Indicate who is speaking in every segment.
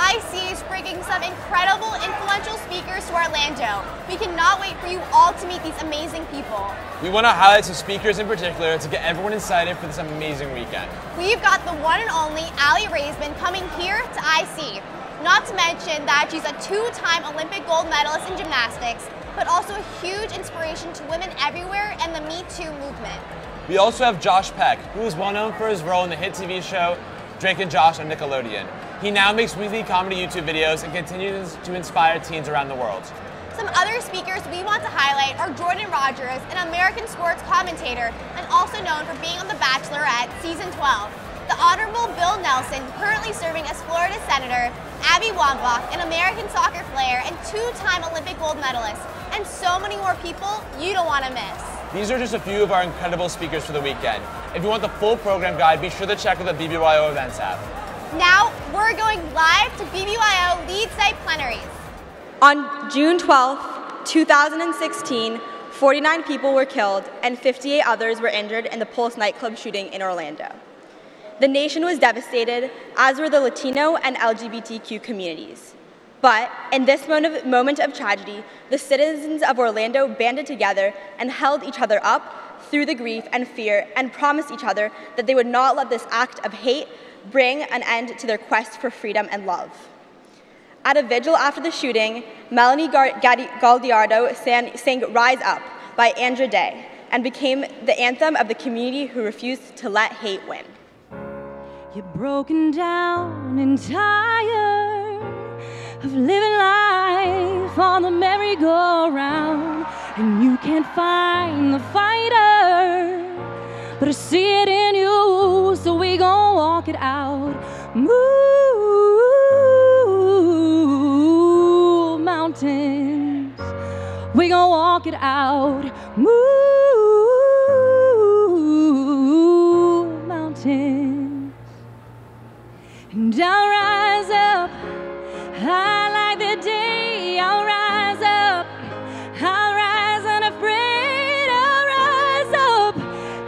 Speaker 1: IC is bringing some incredible, influential speakers to Orlando. We cannot wait for you all to meet these amazing people.
Speaker 2: We want to highlight some speakers in particular to get everyone excited for this amazing weekend.
Speaker 1: We've got the one and only Aly Raisman coming here to IC. Not to mention that she's a two-time Olympic gold medalist in gymnastics, but also a huge inspiration to women everywhere and the Me Too movement.
Speaker 2: We also have Josh Peck, who is well known for his role in the hit TV show Drake and Josh on Nickelodeon. He now makes weekly comedy YouTube videos and continues to inspire teens around the world.
Speaker 1: Some other speakers we want to highlight are Jordan Rogers, an American sports commentator and also known for being on The Bachelorette Season 12. The Honorable Bill Nelson, currently serving as Florida Senator, Abby Wambach, an American soccer player and two-time Olympic gold medalist, and so many more people you don't want to miss.
Speaker 2: These are just a few of our incredible speakers for the weekend. If you want the full program guide, be sure to check out the BBYO events app.
Speaker 1: Now, we're going live to BBYO Lead Site Plenaries.
Speaker 3: On June 12, 2016, 49 people were killed and 58 others were injured in the Pulse nightclub shooting in Orlando. The nation was devastated, as were the Latino and LGBTQ communities. But in this moment of tragedy, the citizens of Orlando banded together and held each other up through the grief and fear and promised each other that they would not let this act of hate bring an end to their quest for freedom and love. At a vigil after the shooting, Melanie Galdiardo sang Rise Up by Andra Day and became the anthem of the community who refused to let hate win.
Speaker 4: You're broken down and tired of living life on the merry-go-round, and you can't find the fighter, but I see it in you, so we gon' walk it out. Move mountains, we gon' walk it out. Move mountains, and I'll rise up. I like the day, I'll rise up. I'll rise unafraid, I'll rise up.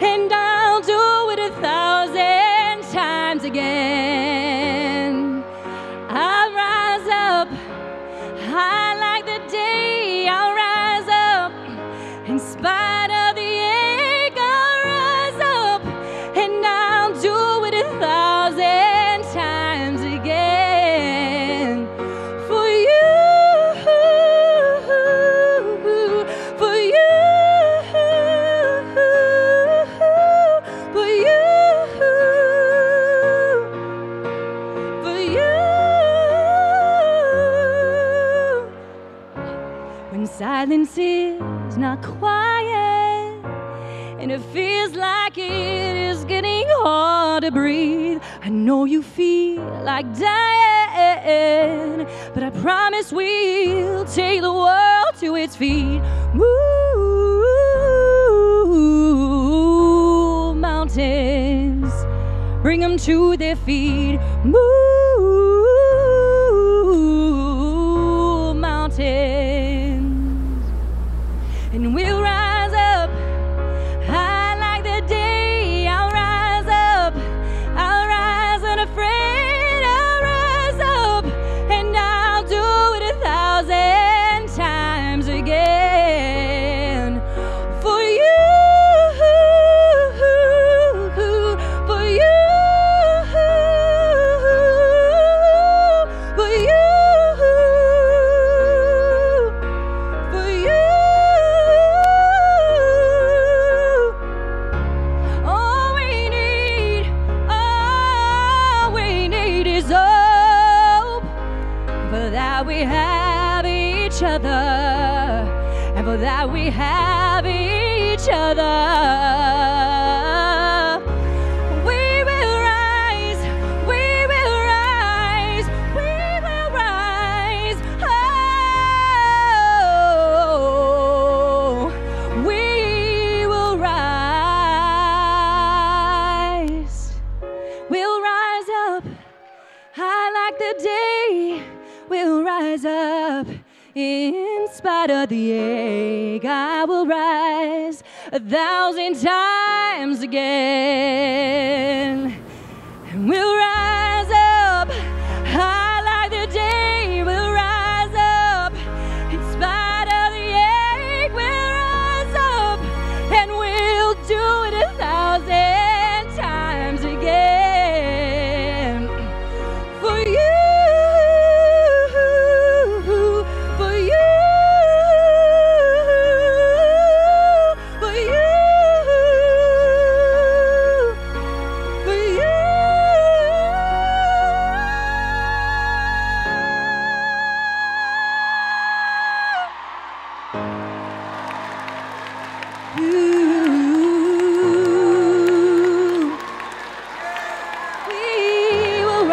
Speaker 4: And I'll do it 1,000 times again. I'll rise up. I like the day, I'll rise up. In spite of the ache, I'll rise up. And I'll do it 1,000 times again. For you, for you, for you, for you. When silence is not quiet and it feels like it is getting hard to breathe, I know you feel like dying, but I promise we'll take the world to its feet. Move mountains, bring them to their feet. Move mountains, and we'll rise up. I like the day, I'll rise up. I'll rise unafraid, I'll rise up. And I'll do it 1,000 times again. For you, for you, for you, for you. All we need is hope. For that we have each other, and for that we have each other. We will rise, we will rise, we will rise. Oh, we will rise. We'll rise up. I like the day. We'll rise up. In spite of the ache, I will rise 1,000 times again. And we'll rise up. I like the day. We will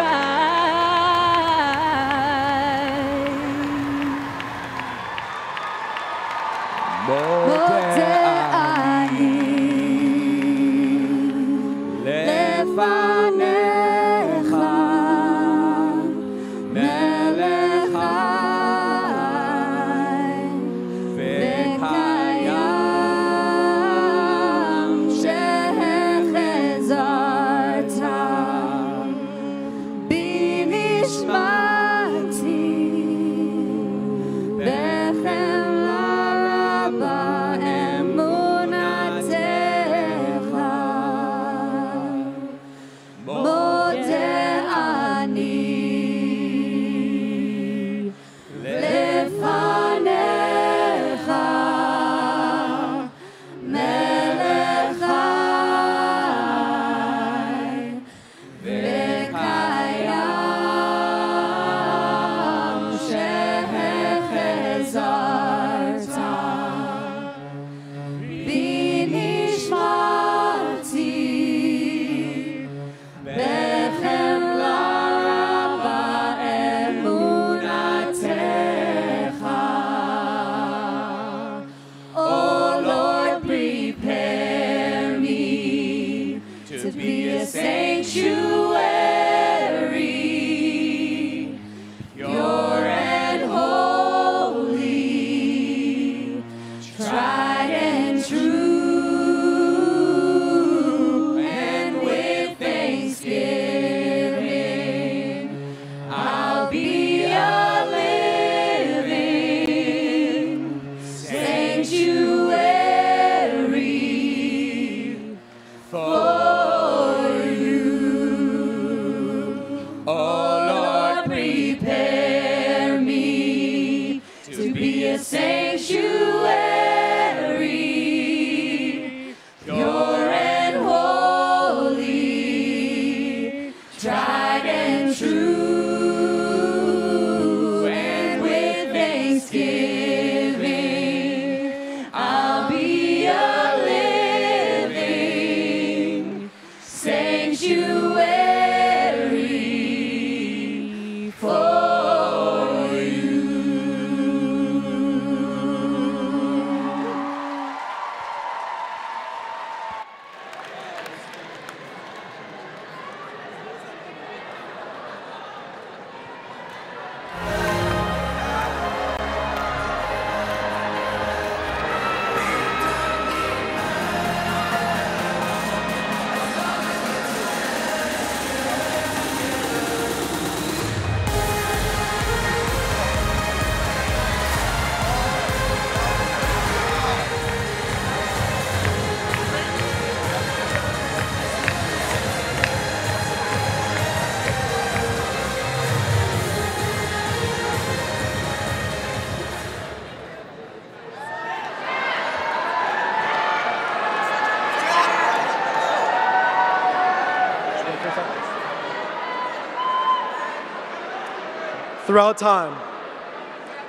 Speaker 5: Throughout time,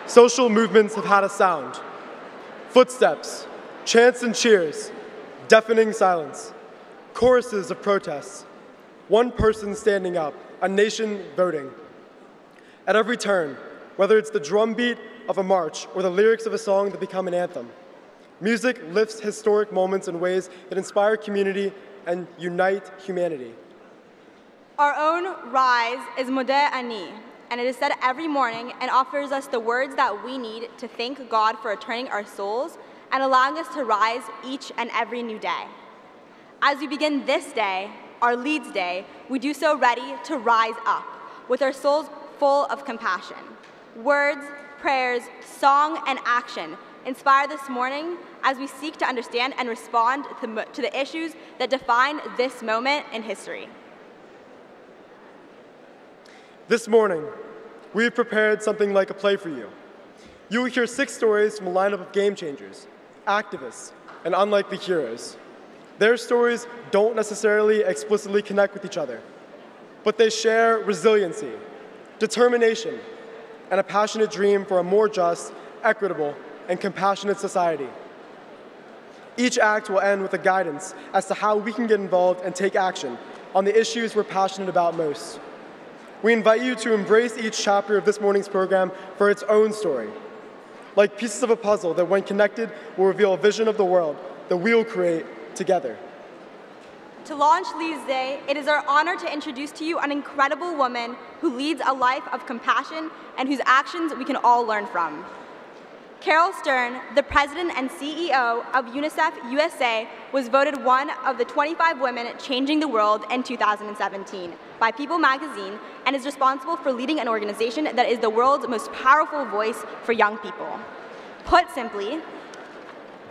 Speaker 5: social movements have had a sound. Footsteps, chants and cheers, deafening silence, choruses of protests, one person standing up, a nation voting. At every turn, whether it's the drumbeat of a march or the lyrics of a song that become an anthem, music lifts historic moments in ways that inspire community and unite humanity.
Speaker 3: Our own rise is Modeh Ani, and it is said every morning and offers us the words that we need to thank God for returning our souls and allowing us to rise each and every new day. As we begin this day, our Leads Day, we do so ready to rise up with our souls full of compassion. Words, prayers, song, and action inspire this morning as we seek to understand and respond to the issues that define this moment in history.
Speaker 5: This morning, we have prepared something like a play for you. You will hear 6 stories from a lineup of game changers, activists, and unlikely heroes. Their stories don't necessarily explicitly connect with each other, but they share resiliency, determination, and a passionate dream for a more just, equitable, and compassionate society. Each act will end with a guidance as to how we can get involved and take action on the issues we're passionate about most. We invite you to embrace each chapter of this morning's program for its own story. Like pieces of a puzzle that, when connected, will reveal a vision of the world that we'll create together.
Speaker 3: To launch Leads Day, it is our honor to introduce to you an incredible woman who leads a life of compassion and whose actions we can all learn from. Caryl Stern, the president and CEO of UNICEF USA, was voted one of the 25 women changing the world in 2017 by People magazine and is responsible for leading an organization that is the world's most powerful voice for young people. Put simply,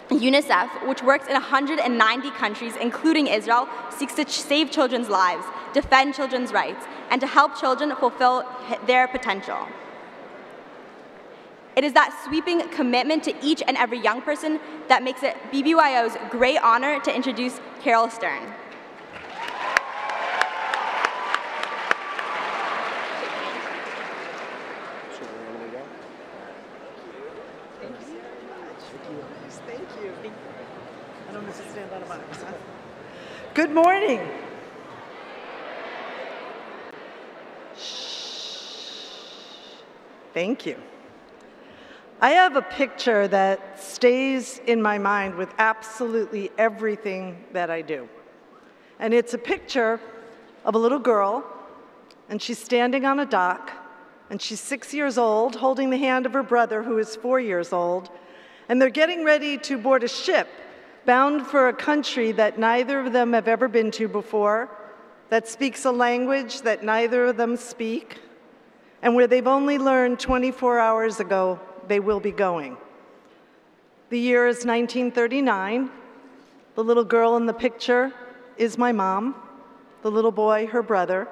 Speaker 3: UNICEF, which works in 190 countries, including Israel, seeks to save children's lives, defend children's rights, and to help children fulfill their potential. It is that sweeping commitment to each and every young person that makes it BBYO's great honor to introduce Caryl Stern.
Speaker 6: Good morning. Thank you. I have a picture that stays in my mind with absolutely everything that I do. And it's a picture of a little girl, and she's standing on a dock, and she's 6 years old, holding the hand of her brother, who is 4 years old, and they're getting ready to board a ship bound for a country that neither of them have ever been to before, that speaks a language that neither of them speak, and where they've only learned 24 hours ago they will be going. The year is 1939. The little girl in the picture is my mom, the little boy, her brother,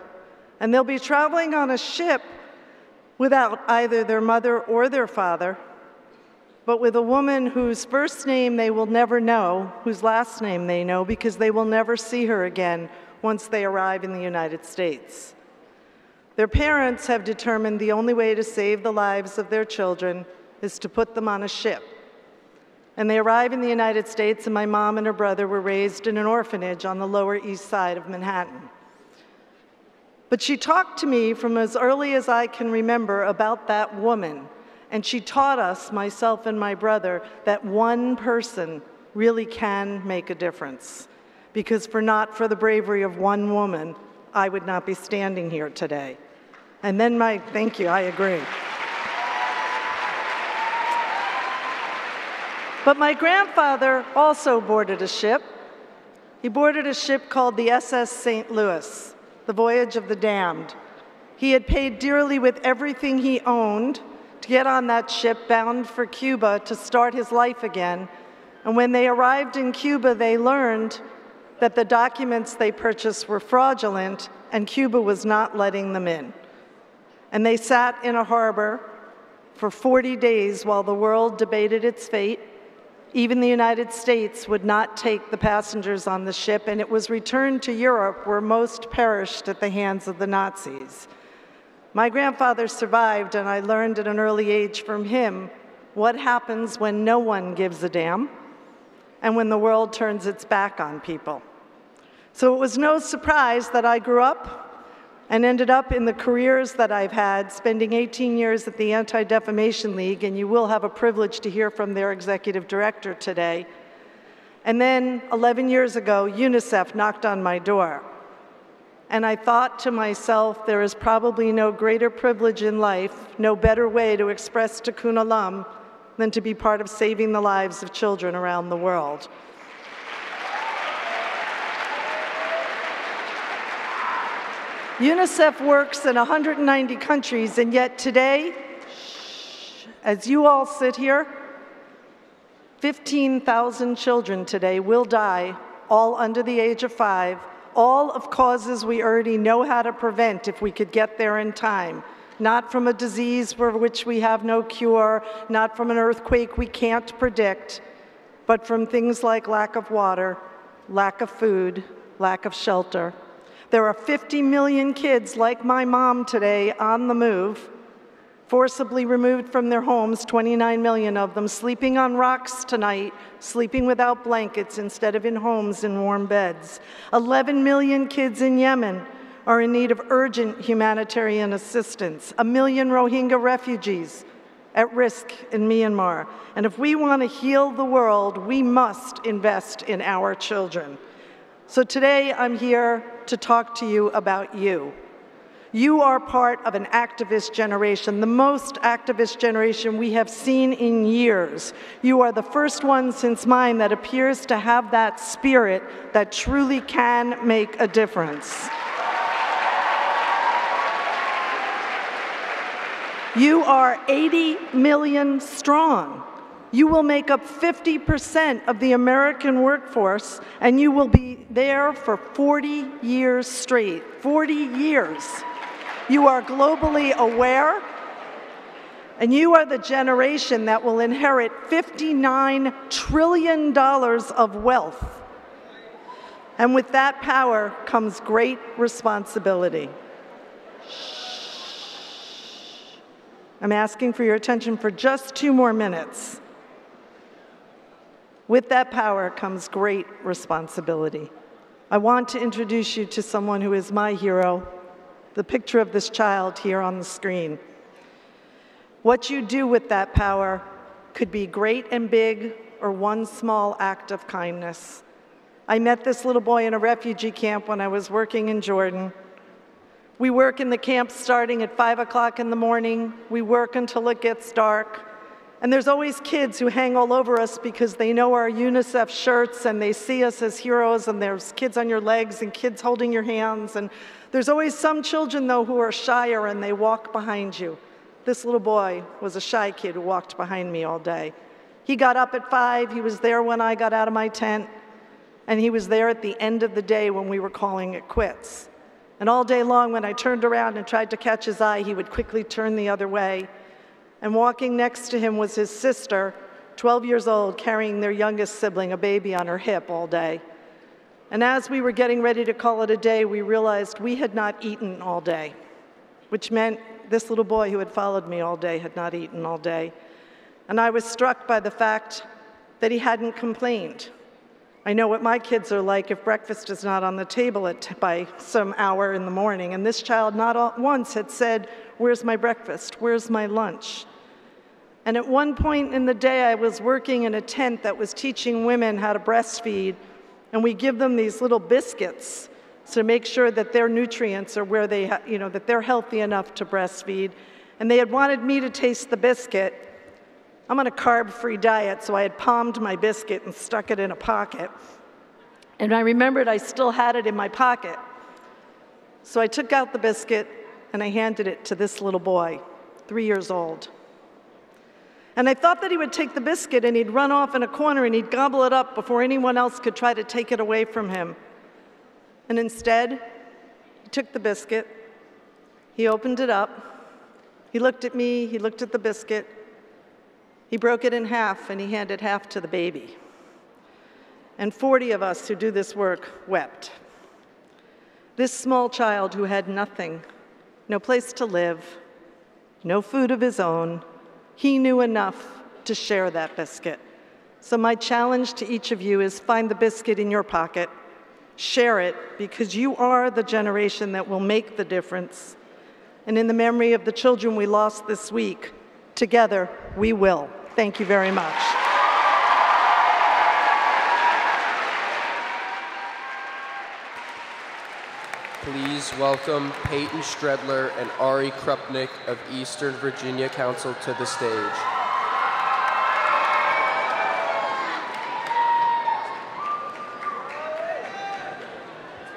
Speaker 6: and they'll be traveling on a ship without either their mother or their father, but with a woman whose first name they will never know, whose last name they know, because they will never see her again once they arrive in the United States. Their parents have determined the only way to save the lives of their children is to put them on a ship. And they arrive in the United States, and my mom and her brother were raised in an orphanage on the Lower East Side of Manhattan. But she talked to me from as early as I can remember about that woman. And she taught us, myself and my brother, that one person really can make a difference. Because not for the bravery of one woman, I would not be standing here today. And then thank you, I agree. But my grandfather also boarded a ship. He boarded a ship called the SS St. Louis, the Voyage of the Damned. He had paid dearly with everything he owned to get on that ship bound for Cuba to start his life again. And when they arrived in Cuba, they learned that the documents they purchased were fraudulent and Cuba was not letting them in. And they sat in a harbor for 40 days while the world debated its fate. Even the United States would not take the passengers on the ship, and it was returned to Europe, where most perished at the hands of the Nazis. My grandfather survived, and I learned at an early age from him what happens when no one gives a damn and when the world turns its back on people. So it was no surprise that I grew up and ended up in the careers that I've had, spending 18 years at the Anti-Defamation League, and you will have a privilege to hear from their executive director today. And then 11 years ago, UNICEF knocked on my door. And I thought to myself, there is probably no greater privilege in life, no better way to express tikkun olam than to be part of saving the lives of children around the world. UNICEF works in 190 countries, and yet today, as you all sit here, 15,000 children today will die, all under the age of 5, all of causes we already know how to prevent if we could get there in time. Not from a disease for which we have no cure, not from an earthquake we can't predict, but from things like lack of water, lack of food, lack of shelter. There are 50 million kids like my mom today on the move, forcibly removed from their homes, 29 million of them, sleeping on rocks tonight, sleeping without blankets instead of in homes in warm beds. 11 million kids in Yemen are in need of urgent humanitarian assistance. 1 million Rohingya refugees at risk in Myanmar. And if we want to heal the world, we must invest in our children. So today I'm here to talk to you about you. You are part of an activist generation, the most activist generation we have seen in years. You are the first one since mine that appears to have that spirit that truly can make a difference. You are 80 million strong. You will make up 50% of the American workforce, and you will be there for 40 years straight. 40 years. You are globally aware, and you are the generation that will inherit $59 trillion of wealth. And with that power comes great responsibility. I'm asking for your attention for just 2 more minutes. With that power comes great responsibility. I want to introduce you to someone who is my hero, the picture of this child here on the screen. What you do with that power could be great and big or one small act of kindness. I met this little boy in a refugee camp when I was working in Jordan. We work in the camp starting at 5 o'clock in the morning. We work until it gets dark. And there's always kids who hang all over us because they know our UNICEF shirts and they see us as heroes, and there's kids on your legs and kids holding your hands. And there's always some children, though, who are shyer and they walk behind you. This little boy was a shy kid who walked behind me all day. He got up at 5, he was there when I got out of my tent, and he was there at the end of the day when we were calling it quits. And all day long, when I turned around and tried to catch his eye, he would quickly turn the other way. And walking next to him was his sister, 12 years old, carrying their youngest sibling, a baby on her hip, all day. And as we were getting ready to call it a day, we realized we had not eaten all day, which meant this little boy who had followed me all day had not eaten all day. And I was struck by the fact that he hadn't complained. I know what my kids are like if breakfast is not on the table by some hour in the morning. And this child not once had said, "Where's my breakfast? Where's my lunch?" And at one point in the day, I was working in a tent that was teaching women how to breastfeed. And we give them these little biscuits to make sure that their nutrients are where they, that they're healthy enough to breastfeed. And they had wanted me to taste the biscuit. I'm on a carb-free diet, so I had palmed my biscuit and stuck it in a pocket. And I remembered I still had it in my pocket. So I took out the biscuit and I handed it to this little boy, 3 years old. And I thought that he would take the biscuit and he'd run off in a corner and he'd gobble it up before anyone else could try to take it away from him. And instead, he took the biscuit, he opened it up, he looked at me, he looked at the biscuit, he broke it in half and he handed half to the baby. And 40 of us who do this work wept. This small child who had nothing, no place to live, no food of his own, he knew enough to share that biscuit. So my challenge to each of you is find the biscuit in your pocket, share it, because you are the generation that will make the difference. And in the memory of the children we lost this week, together we will. Thank you very much.
Speaker 7: Please welcome Peyton Stredler and Ari Krupnick of Eastern Virginia Council to the stage.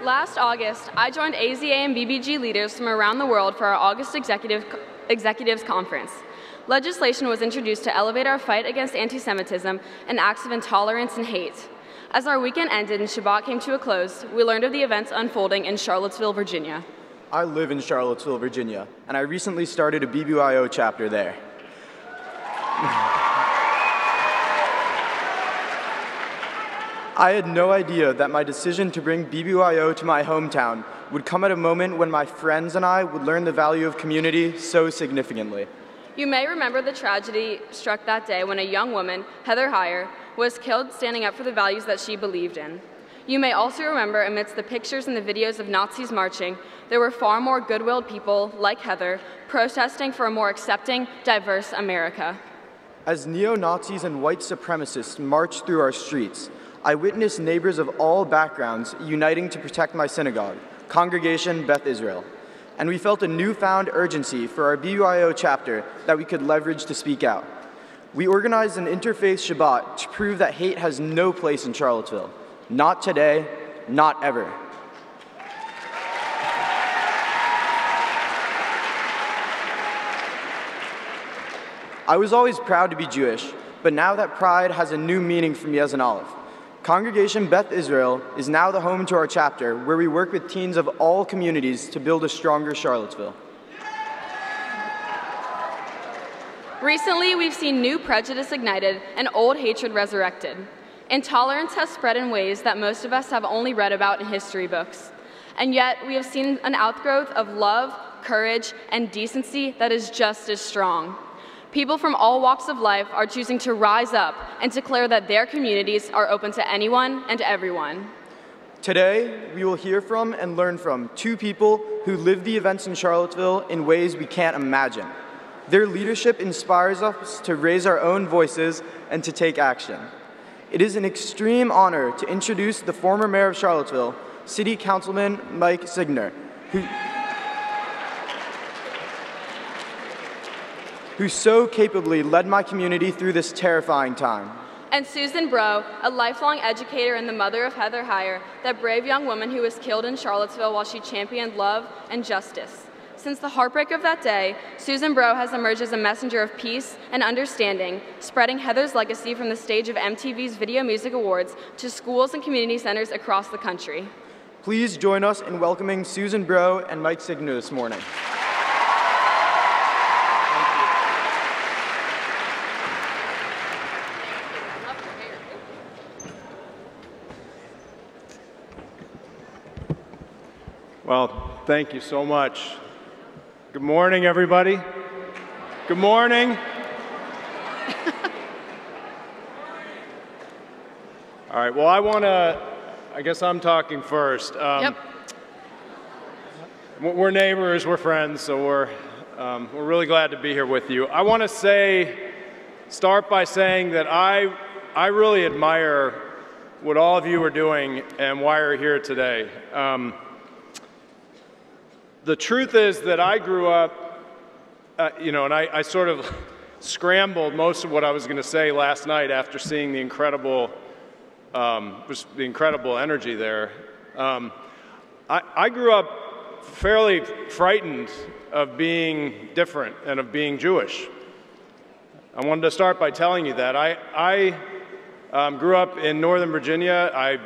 Speaker 8: Last August, I joined AZA and BBG leaders from around the world for our August Executives Conference. Legislation was introduced to elevate our fight against anti-Semitism and acts of intolerance and hate. As our weekend ended and Shabbat came to a close, we learned of the events unfolding in Charlottesville, Virginia.
Speaker 9: I live in Charlottesville, Virginia, and I recently started a BBYO chapter there. I had no idea that my decision to bring BBYO to my hometown would come at a moment when my friends and I would learn the value of community so significantly.
Speaker 8: You may remember the tragedy struck that day when a young woman, Heather Heyer, was killed standing up for the values that she believed in. You may also remember, amidst the pictures and the videos of Nazis marching, there were far more good-willed people, like Heather, protesting for a more accepting, diverse America.
Speaker 9: As neo-Nazis and white supremacists marched through our streets, I witnessed neighbors of all backgrounds uniting to protect my synagogue, Congregation Beth Israel. And we felt a newfound urgency for our BBYO chapter that we could leverage to speak out. We organized an interfaith Shabbat to prove that hate has no place in Charlottesville. Not today, not ever. I was always proud to be Jewish, but now that pride has a new meaning for me as an Aleph. Congregation Beth Israel is now the home to our chapter, where we work with teens of all communities to build a stronger Charlottesville.
Speaker 8: Recently, we've seen new prejudice ignited and old hatred resurrected. Intolerance has spread in ways that most of us have only read about in history books. And yet, we have seen an outgrowth of love, courage, and decency that is just as strong. People from all walks of life are choosing to rise up and declare that their communities are open to anyone and everyone.
Speaker 9: Today, we will hear from and learn from two people who live the events in Charlottesville in ways we can't imagine. Their leadership inspires us to raise our own voices and to take action. It is an extreme honor to introduce the former mayor of Charlottesville, City Councilman Mike Signer, who so capably led my community through this terrifying time.
Speaker 8: And Susan Bro, a lifelong educator and the mother of Heather Heyer, that brave young woman who was killed in Charlottesville while she championed love and justice. Since the heartbreak of that day, Susan Bro has emerged as a messenger of peace and understanding, spreading Heather's legacy from the stage of MTV's Video Music Awards to schools and community centers across the country.
Speaker 9: Please join us in welcoming Susan Bro and Mike Signer this morning.
Speaker 10: Well, thank you so much. Good morning, everybody. Good morning. All right, well, I guess I'm talking first.
Speaker 8: Yep.
Speaker 10: We're neighbors, we're friends, so we're really glad to be here with you. I want to start by saying that I really admire what all of you are doing and why you're here today. The truth is that I grew up, and I sort of scrambled most of what I was going to say last night after seeing the incredible energy there. I grew up fairly frightened of being different and of being Jewish. I wanted to start by telling you that. I grew up in Northern Virginia. I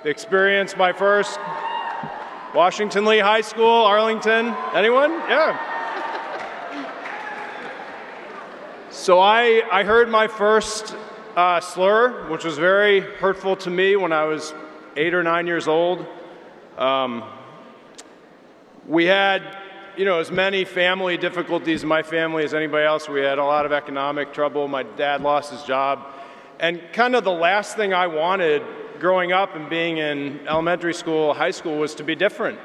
Speaker 10: experienced my first Washington Lee High School, Arlington. Anyone? Yeah. So I heard my first slur, which was very hurtful to me when I was 8 or 9 years old. We had, as many family difficulties in my family as anybody else. We had a lot of economic trouble. My dad lost his job. And kind of the last thing I wanted growing up and being in elementary school, high school, was to be different.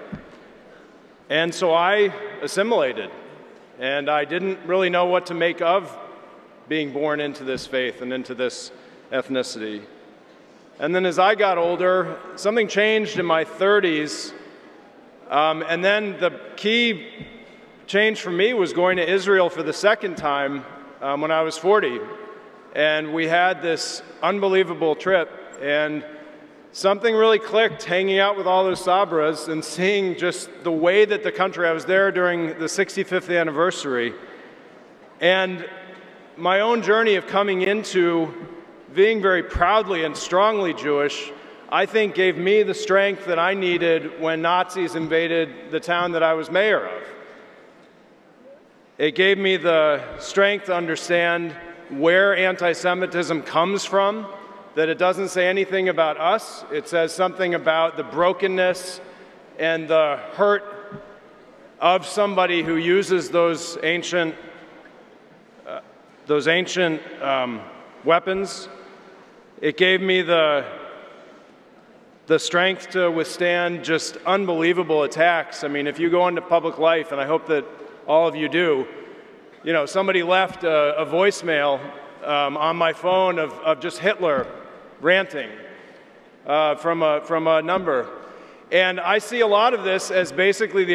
Speaker 10: And so I assimilated. And I didn't really know what to make of being born into this faith and into this ethnicity. And then as I got older, something changed in my 30s. And then the key change for me was going to Israel for the second time when I was 40. And we had this unbelievable trip. And something really clicked hanging out with all those Sabras and seeing just the way that the country, I was there during the 65th anniversary. And my own journey of coming into being very proudly and strongly Jewish, I think gave me the strength that I needed when Nazis invaded the town that I was mayor of. It gave me the strength to understand where anti-Semitism comes from, that it doesn't say anything about us. It says something about the brokenness and the hurt of somebody who uses those ancient those ancient weapons. It gave me the strength to withstand just unbelievable attacks. I mean, if you go into public life, and I hope that all of you do, you know, somebody left a voicemail on my phone of just Hitler ranting from a number. And I see a lot of this as basically the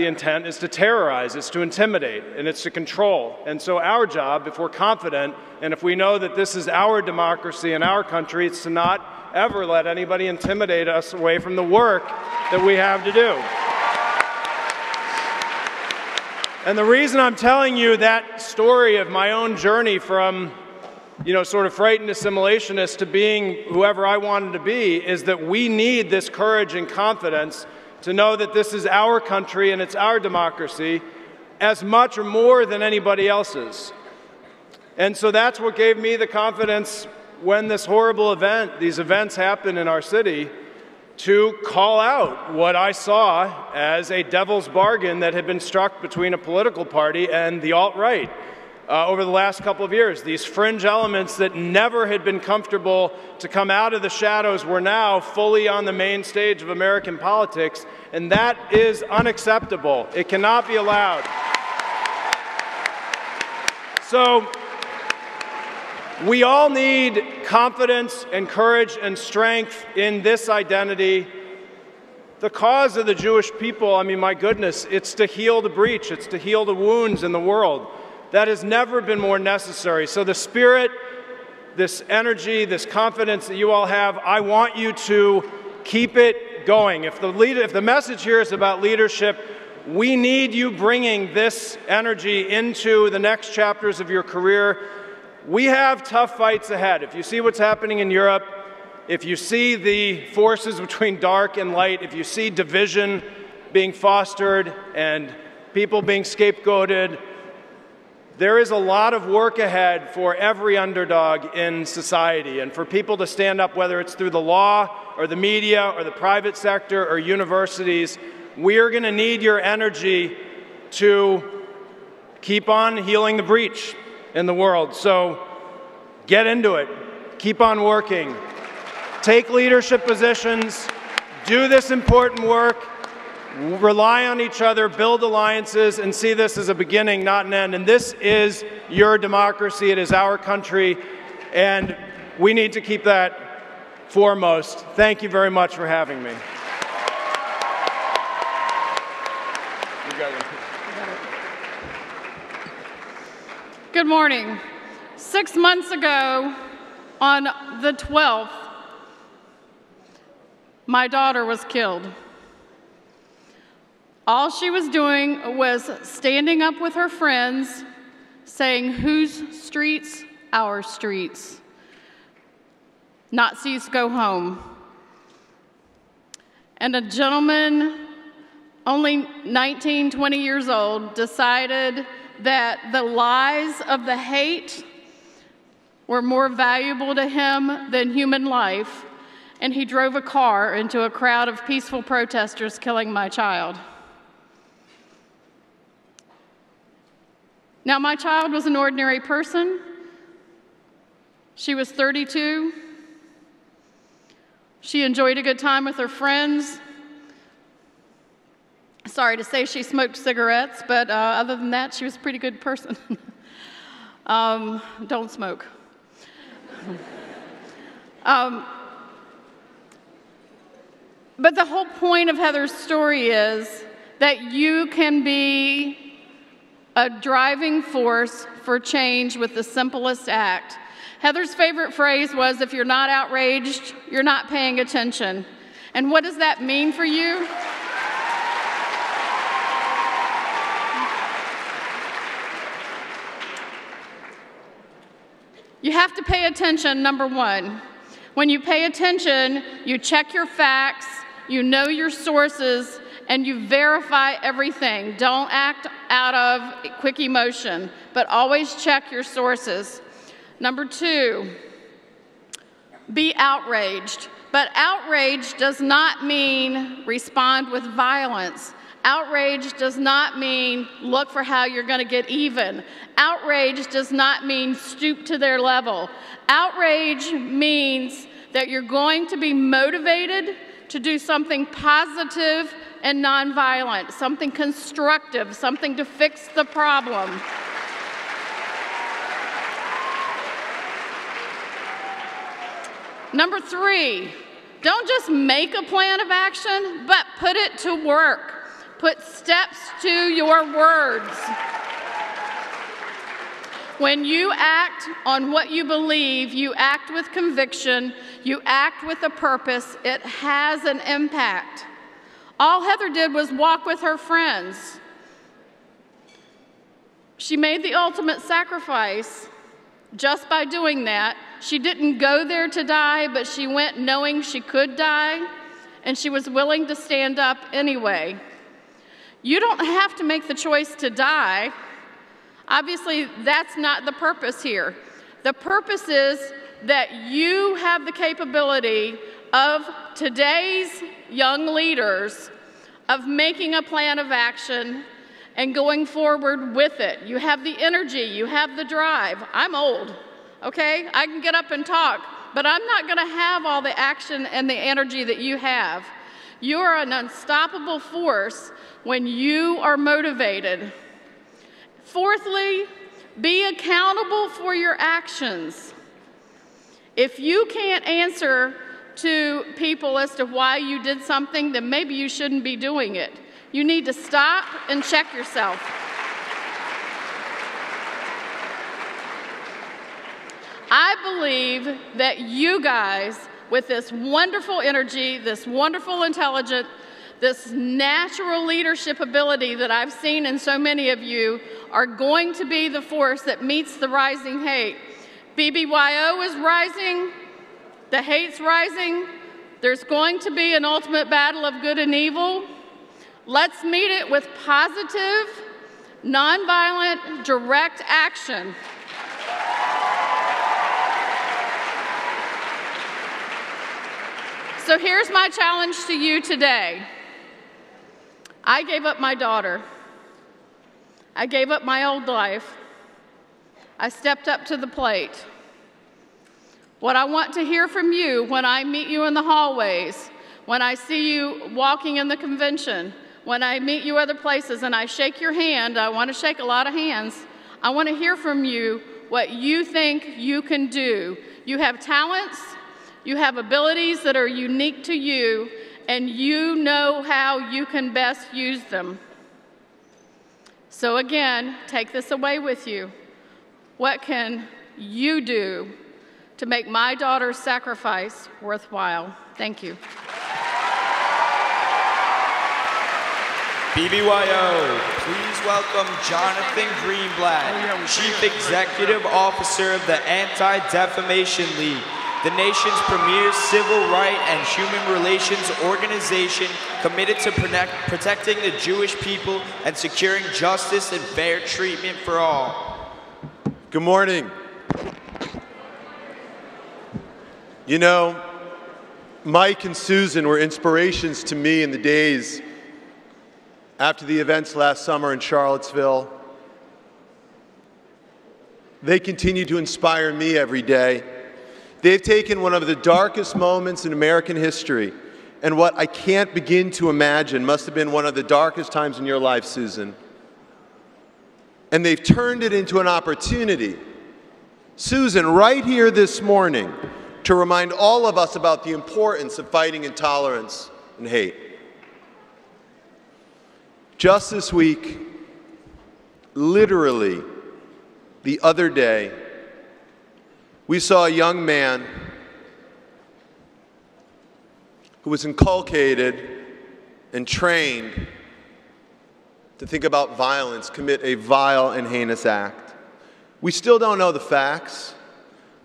Speaker 10: intent is to terrorize, it's to intimidate, and it's to control. And so our job, if we're confident, and if we know that this is our democracy in our country, it's to not ever let anybody intimidate us away from the work that we have to do. And the reason I'm telling you that story of my own journey from, you know, sort of frightened assimilationist to being whoever I wanted to be is that we need this courage and confidence to know that this is our country and it's our democracy as much or more than anybody else's. And so that's what gave me the confidence when this horrible event, these events happened in our city, to call out what I saw as a devil's bargain that had been struck between a political party and the alt-right over the last couple of years. These fringe elements that never had been comfortable to come out of the shadows were now fully on the main stage of American politics, and that is unacceptable. It cannot be allowed. So, we all need confidence and courage and strength in this identity. The cause of the Jewish people, I mean, my goodness, it's to heal the breach, it's to heal the wounds in the world. That has never been more necessary. So the spirit, this energy, this confidence that you all have, I want you to keep it going. If the message here is about leadership, we need you bringing this energy into the next chapters of your career. We have tough fights ahead. If you see what's happening in Europe, if you see the forces between dark and light, if you see division being fostered and people being scapegoated, there is a lot of work ahead for every underdog in society and for people to stand up, whether it's through the law or the media or the private sector or universities. We are going to need your energy to keep on healing the breach in the world. So get into it. Keep on working. Take leadership positions. Do this important work. Rely on each other. Build alliances and see this as a beginning, not an end. And this is your democracy. It is our country. And we need to keep that foremost. Thank you very much for having me.
Speaker 11: Good morning. 6 months ago, on the 12th, my daughter was killed. All she was doing was standing up with her friends, saying, "Whose streets? Our streets. Nazis go home." And a gentleman, only 19, 20 years old, decided that the lies of the hate were more valuable to him than human life, and he drove a car into a crowd of peaceful protesters, killing my child. Now, my child was an ordinary person. She was 32. She enjoyed a good time with her friends. Sorry to say she smoked cigarettes, but other than that, she was a pretty good person. Don't smoke. But the whole point of Heather's story is that you can be a driving force for change with the simplest act. Heather's favorite phrase was, "If you're not outraged, you're not paying attention." And what does that mean for you? You have to pay attention, number one. When you pay attention, you check your facts, you know your sources, and you verify everything. Don't act out of quick emotion, but always check your sources. Number two, be outraged. But outrage does not mean respond with violence. Outrage does not mean look for how you're going to get even. Outrage does not mean stoop to their level. Outrage means that you're going to be motivated to do something positive and nonviolent, something constructive, something to fix the problem. Number 3, don't just make a plan of action, but put it to work. Put steps to your words. When you act on what you believe, you act with conviction, you act with a purpose, it has an impact. All Heather did was walk with her friends. She made the ultimate sacrifice just by doing that. She didn't go there to die, but she went knowing she could die, and she was willing to stand up anyway. You don't have to make the choice to die. Obviously, that's not the purpose here. The purpose is that you have the capability of today's young leaders of making a plan of action and going forward with it. You have the energy, you have the drive. I'm old, okay? I can get up and talk, but I'm not gonna have all the action and the energy that you have. You are an unstoppable force when you are motivated. Fourthly, be accountable for your actions. If you can't answer to people as to why you did something, then maybe you shouldn't be doing it. You need to stop and check yourself. I believe that you guys, with this wonderful energy, this wonderful intelligence, this natural leadership ability that I've seen in so many of you, are going to be the force that meets the rising hate. BBYO is rising, the hate's rising, there's going to be an ultimate battle of good and evil. Let's meet it with positive, nonviolent, direct action. So here's my challenge to you today. I gave up my daughter. I gave up my old life. I stepped up to the plate. What I want to hear from you when I meet you in the hallways, when I see you walking in the convention, when I meet you other places and I shake your hand, I want to shake a lot of hands. I want to hear from you what you think you can do. You have talents, you have abilities that are unique to you, and you know how you can best use them. So again, take this away with you. What can you do to make my daughter's sacrifice worthwhile? Thank you.
Speaker 12: BBYO, please welcome Jonathan Greenblatt, Chief Executive Officer of the Anti-Defamation League, the nation's premier civil rights and human relations organization committed to protecting the Jewish people and securing justice and fair treatment for all.
Speaker 13: Good morning. You know, Mike and Susan were inspirations to me in the days after the events last summer in Charlottesville. They continue to inspire me every day. They've taken one of the darkest moments in American history, and what I can't begin to imagine must have been one of the darkest times in your life, Susan. And they've turned it into an opportunity, Susan, right here this morning, to remind all of us about the importance of fighting intolerance and hate. Just this week, literally the other day, we saw a young man who was inculcated and trained to think about violence, commit a vile and heinous act. We still don't know the facts,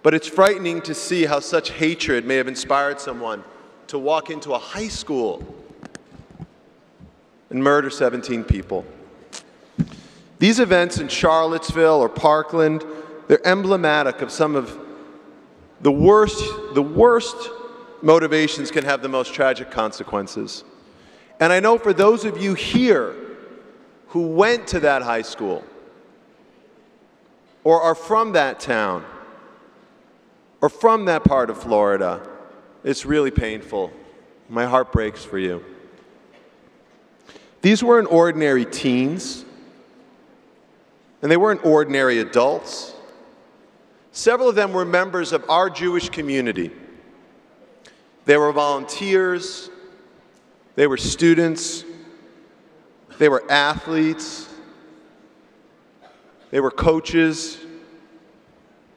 Speaker 13: but it's frightening to see how such hatred may have inspired someone to walk into a high school and murder 17 people. These events in Charlottesville or Parkland, they're emblematic of some of the worst motivations can have the most tragic consequences. And I know for those of you here who went to that high school, or are from that town, or from that part of Florida, it's really painful. My heart breaks for you. These weren't ordinary teens, and they weren't ordinary adults. Several of them were members of our Jewish community. They were volunteers, they were students, they were athletes, they were coaches,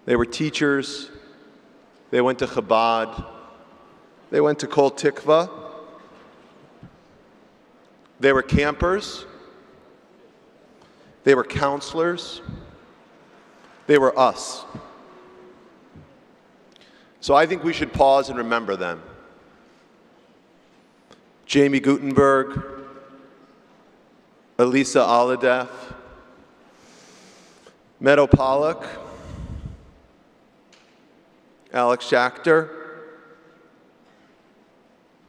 Speaker 13: they were teachers, they went to Chabad, they went to Kol Tikva, they were campers, they were counselors, they were us. So I think we should pause and remember them. Jamie Gutenberg, Elisa Aladef, Meadow Pollock, Alex Schachter,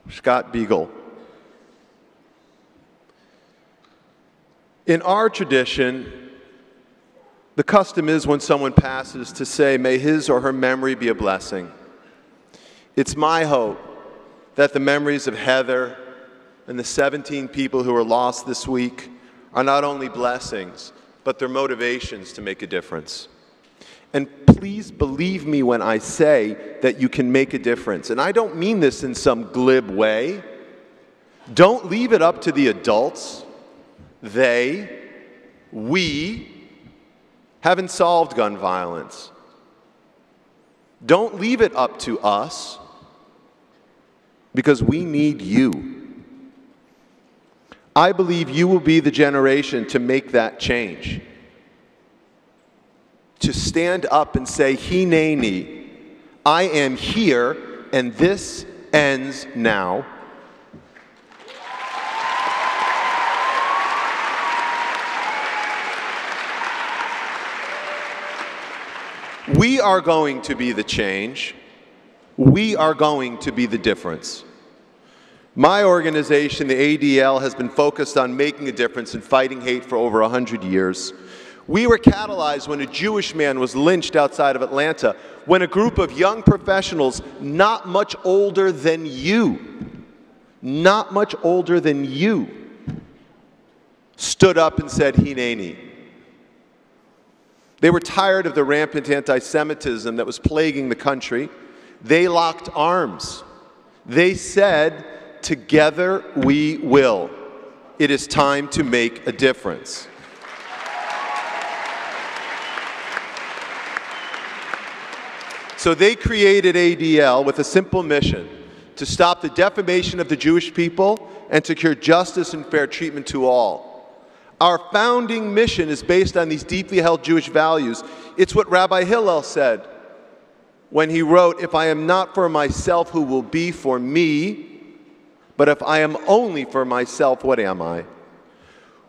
Speaker 13: Scott Beagle. In our tradition, the custom is when someone passes to say, may his or her memory be a blessing. It's my hope that the memories of Heather and the 17 people who were lost this week are not only blessings, but they're motivations to make a difference. And please believe me when I say that you can make a difference. And I don't mean this in some glib way. Don't leave it up to the adults. We haven't solved gun violence. Don't leave it up to us, because we need you. I believe you will be the generation to make that change. To stand up and say, Hineni, I am here, and this ends now. We are going to be the change. We are going to be the difference. My organization, the ADL, has been focused on making a difference and fighting hate for over 100 years. We were catalyzed when a Jewish man was lynched outside of Atlanta, when a group of young professionals not much older than you, stood up and said, Hineni. They were tired of the rampant anti-Semitism that was plaguing the country. They locked arms. They said, together we will. It is time to make a difference. So they created ADL with a simple mission: to stop the defamation of the Jewish people and to secure justice and fair treatment to all. Our founding mission is based on these deeply held Jewish values. It's what Rabbi Hillel said when he wrote, if I am not for myself, who will be for me? But if I am only for myself, what am I?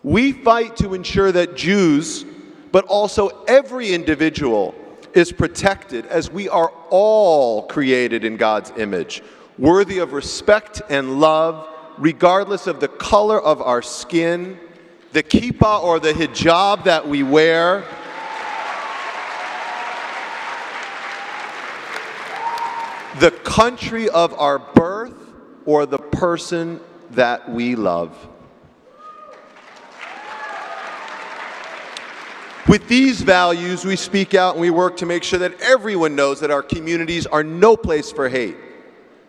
Speaker 13: We fight to ensure that Jews, but also every individual, is protected, as we are all created in God's image, worthy of respect and love, regardless of the color of our skin, the kippah or the hijab that we wear, the country of our birth, or the person that we love. With these values, we speak out and we work to make sure that everyone knows that our communities are no place for hate,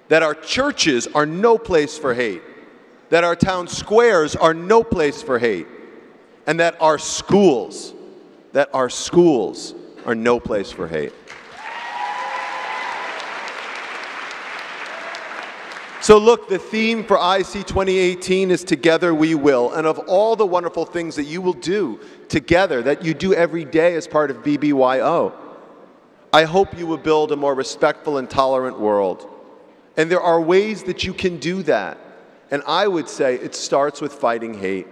Speaker 13: that our churches are no place for hate, that our town squares are no place for hate, and that our schools are no place for hate. So look, the theme for IC 2018 is Together We Will. And of all the wonderful things that you will do together, that you do every day as part of BBYO, I hope you will build a more respectful and tolerant world. And there are ways that you can do that. And I would say it starts with fighting hate.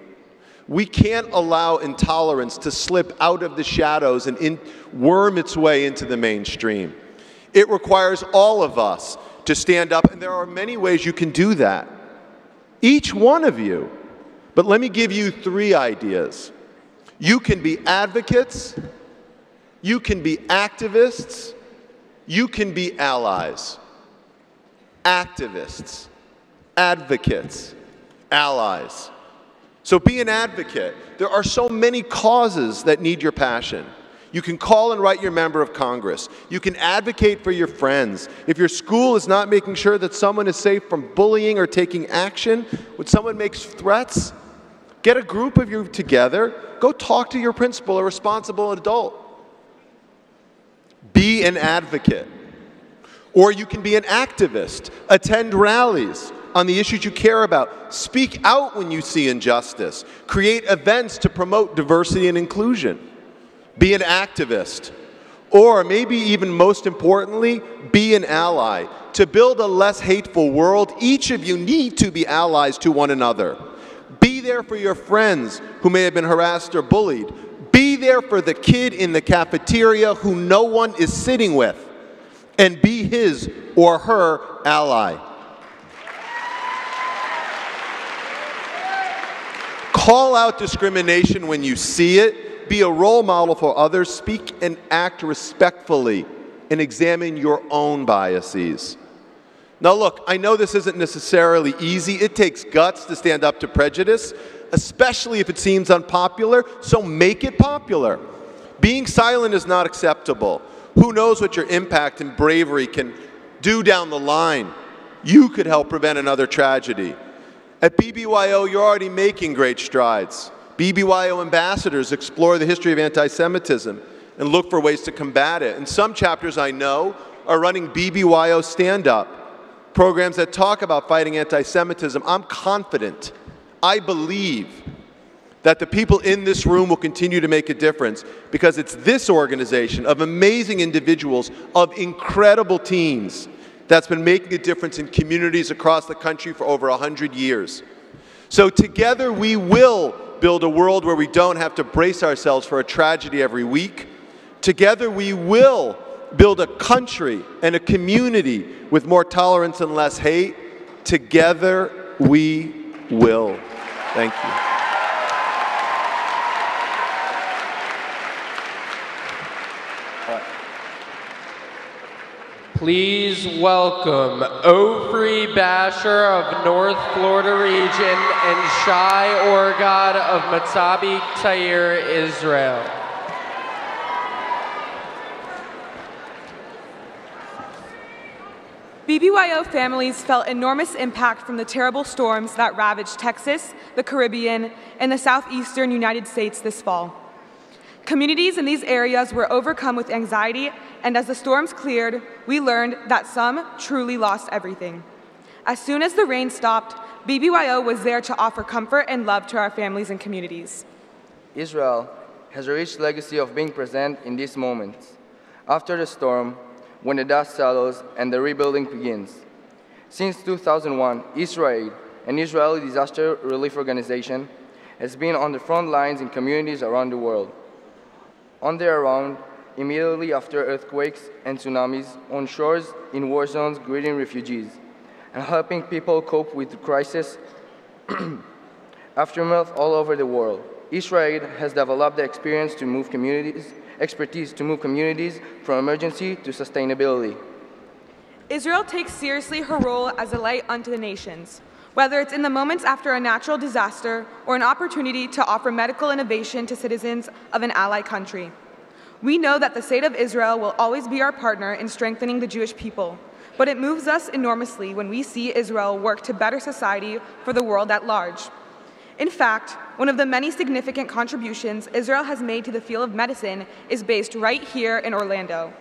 Speaker 13: We can't allow intolerance to slip out of the shadows and worm its way into the mainstream. It requires all of us to stand up, and there are many ways you can do that. Each one of you. But let me give you 3 ideas. You can be advocates, you can be activists, you can be allies. Activists, advocates, allies. So be an advocate. There are so many causes that need your passion. You can call and write your member of Congress. You can advocate for your friends. If your school is not making sure that someone is safe from bullying or taking action, when someone makes threats, get a group of you together, go talk to your principal or responsible adult. Be an advocate. Or you can be an activist. Attend rallies on the issues you care about. Speak out when you see injustice. Create events to promote diversity and inclusion. Be an activist. Or maybe even most importantly, be an ally. To build a less hateful world, each of you need to be allies to one another. Be there for your friends who may have been harassed or bullied. Be there for the kid in the cafeteria who no one is sitting with. And be his or her ally. Call out discrimination when you see it. Be a role model for others. Speak and act respectfully. And examine your own biases. Now look, I know this isn't necessarily easy. It takes guts to stand up to prejudice, especially if it seems unpopular, so make it popular. Being silent is not acceptable. Who knows what your impact and bravery can do down the line? You could help prevent another tragedy. At BBYO, you're already making great strides. BBYO ambassadors explore the history of anti-Semitism and look for ways to combat it. And some chapters I know are running BBYO stand-up, programs that talk about fighting anti-Semitism. I'm confident, I believe, that the people in this room will continue to make a difference because it's this organization of amazing individuals, of incredible teams, that's been making a difference in communities across the country for over 100 years. So together we will build a world where we don't have to brace ourselves for a tragedy every week. Together we will build a country and a community with more tolerance and less hate. Together we will. Thank you.
Speaker 7: Please welcome Ofri Basher of North Florida region and Shai Orgad of Maccabi Tair, Israel.
Speaker 14: BBYO families felt enormous impact from the terrible storms that ravaged Texas, the Caribbean, and the southeastern United States this fall. Communities in these areas were overcome with anxiety, and as the storms cleared, we learned that some truly lost everything. As soon as the rain stopped, BBYO was there to offer comfort and love to our families and communities.
Speaker 15: Israel has a rich legacy of being present in these moments. After the storm, when the dust settles and the rebuilding begins. Since 2001, Israel, an Israeli disaster relief organization, has been on the front lines in communities around the world. On their round, immediately after earthquakes and tsunamis, on shores in war zones greeting refugees, and helping people cope with the crisis aftermath all over the world. Israel has developed the expertise to move communities from emergency to sustainability.
Speaker 14: Israel takes seriously her role as a light unto the nations, whether it's in the moments after a natural disaster or an opportunity to offer medical innovation to citizens of an ally country. We know that the state of Israel will always be our partner in strengthening the Jewish people, but it moves us enormously when we see Israel work to better society for the world at large. In fact, one of the many significant contributions Israel has made to the field of medicine is based right here in Orlando.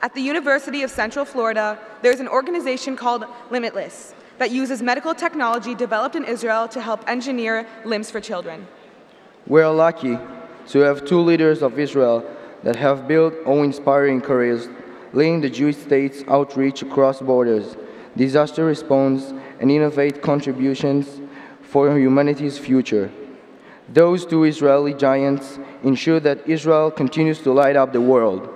Speaker 14: At the University of Central Florida, there's an organization called Limitless that uses medical technology developed in Israel to help engineer limbs for children.
Speaker 15: We're lucky to have two leaders of Israel that have built awe-inspiring careers, leading the Jewish state's outreach across borders, disaster response, and innovative contributions for humanity's future. Those two Israeli giants ensure that Israel continues to light up the world.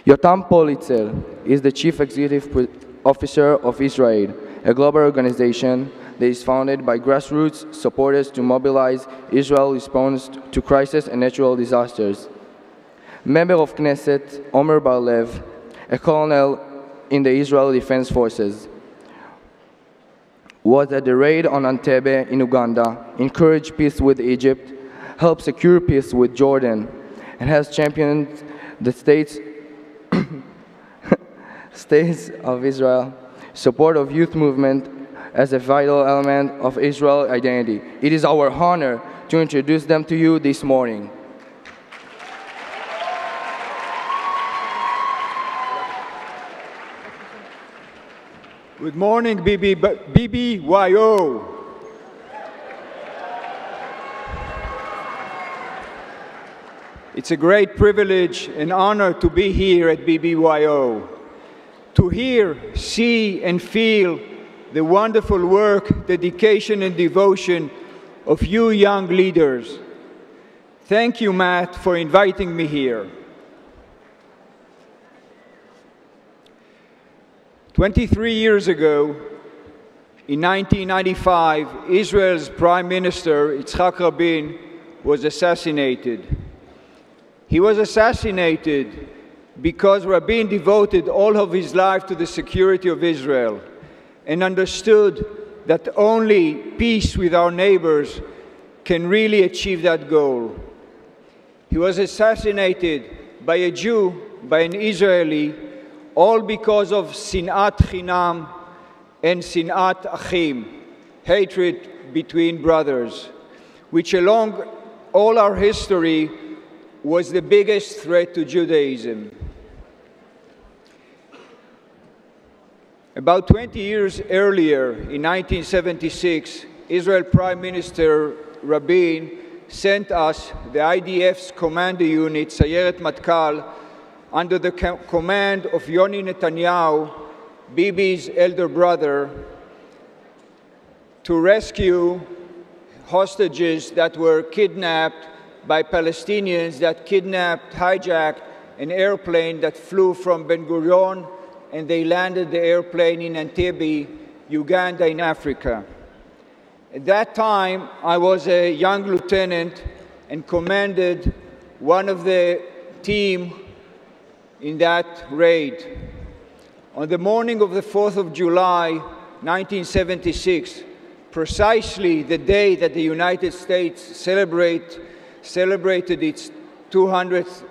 Speaker 15: Yotam Politzer is the Chief Executive Officer of Israel a global organization that is founded by grassroots supporters to mobilize Israel's response to crisis and natural disasters. Member of Knesset Omer Bar-Lev, a colonel in the Israeli Defense Forces, was at the raid on Entebbe in Uganda, encouraged peace with Egypt, helped secure peace with Jordan, and has championed the states of Israel, support of youth movement as a vital element of Israel's identity. It is our honor to introduce them to you this morning.
Speaker 16: Good morning, BBYO. It's a great privilege and honor to be here at BBYO, to hear, see, and feel the wonderful work, dedication, and devotion of you young leaders. Thank you, Matt, for inviting me here. 23 years ago, in 1995, Israel's Prime Minister, Yitzhak Rabin, was assassinated. He was assassinated because Rabin devoted all of his life to the security of Israel and understood that only peace with our neighbors can really achieve that goal. He was assassinated by a Jew, by an Israeli, all because of sinat chinam and sinat achim, hatred between brothers, which along all our history was the biggest threat to Judaism. About 20 years earlier, in 1976, Israel Prime Minister Rabin sent us, the IDF's commando unit, Sayeret Matkal, under the command of Yoni Netanyahu, Bibi's elder brother, to rescue hostages that were kidnapped by Palestinians that hijacked an airplane that flew from Ben Gurion, and they landed the airplane in Entebbe, Uganda in Africa. At that time, I was a young lieutenant and commanded one of the team in that raid. On the morning of the 4th of July, 1976, precisely the day that the United States celebrated its 200th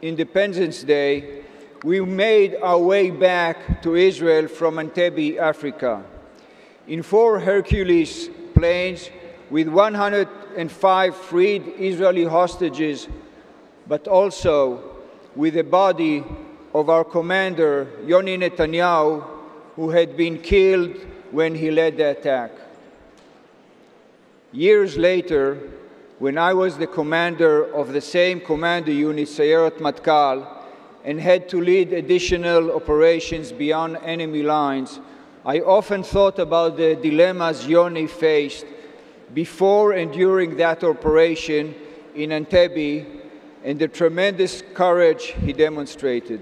Speaker 16: Independence Day, we made our way back to Israel from Entebbe, Africa, in 4 Hercules planes with 105 freed Israeli hostages, but also with the body of our commander, Yoni Netanyahu, who had been killed when he led the attack. Years later, when I was the commander of the same commando unit, Sayeret Matkal, and had to lead additional operations beyond enemy lines, I often thought about the dilemmas Yoni faced before and during that operation in Entebbe and the tremendous courage he demonstrated.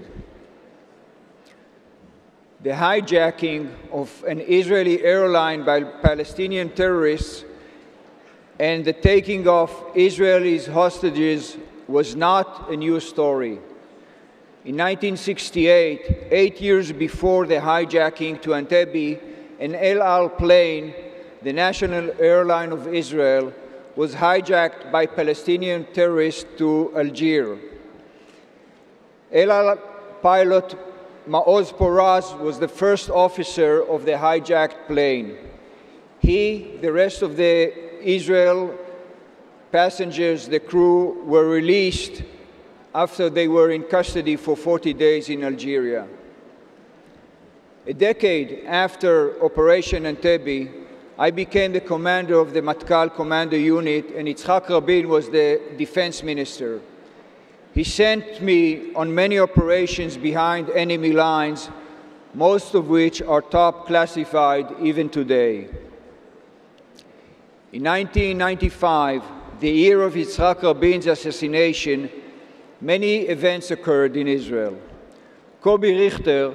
Speaker 16: The hijacking of an Israeli airline by Palestinian terrorists and the taking of Israelis hostages was not a new story. In 1968, 8 years before the hijacking to Entebbe, an El Al plane, the national airline of Israel, was hijacked by Palestinian terrorists to Algiers. El Al pilot Maoz Poraz was the first officer of the hijacked plane. He, the rest of the Israel passengers, the crew, were released after they were in custody for 40 days in Algeria. A decade after Operation Entebbe, I became the commander of the Matkal Commando Unit, and Yitzhak Rabin was the defense minister. He sent me on many operations behind enemy lines, most of which are top classified even today. In 1995, the year of Yitzhak Rabin's assassination, many events occurred in Israel. Kobi Richter,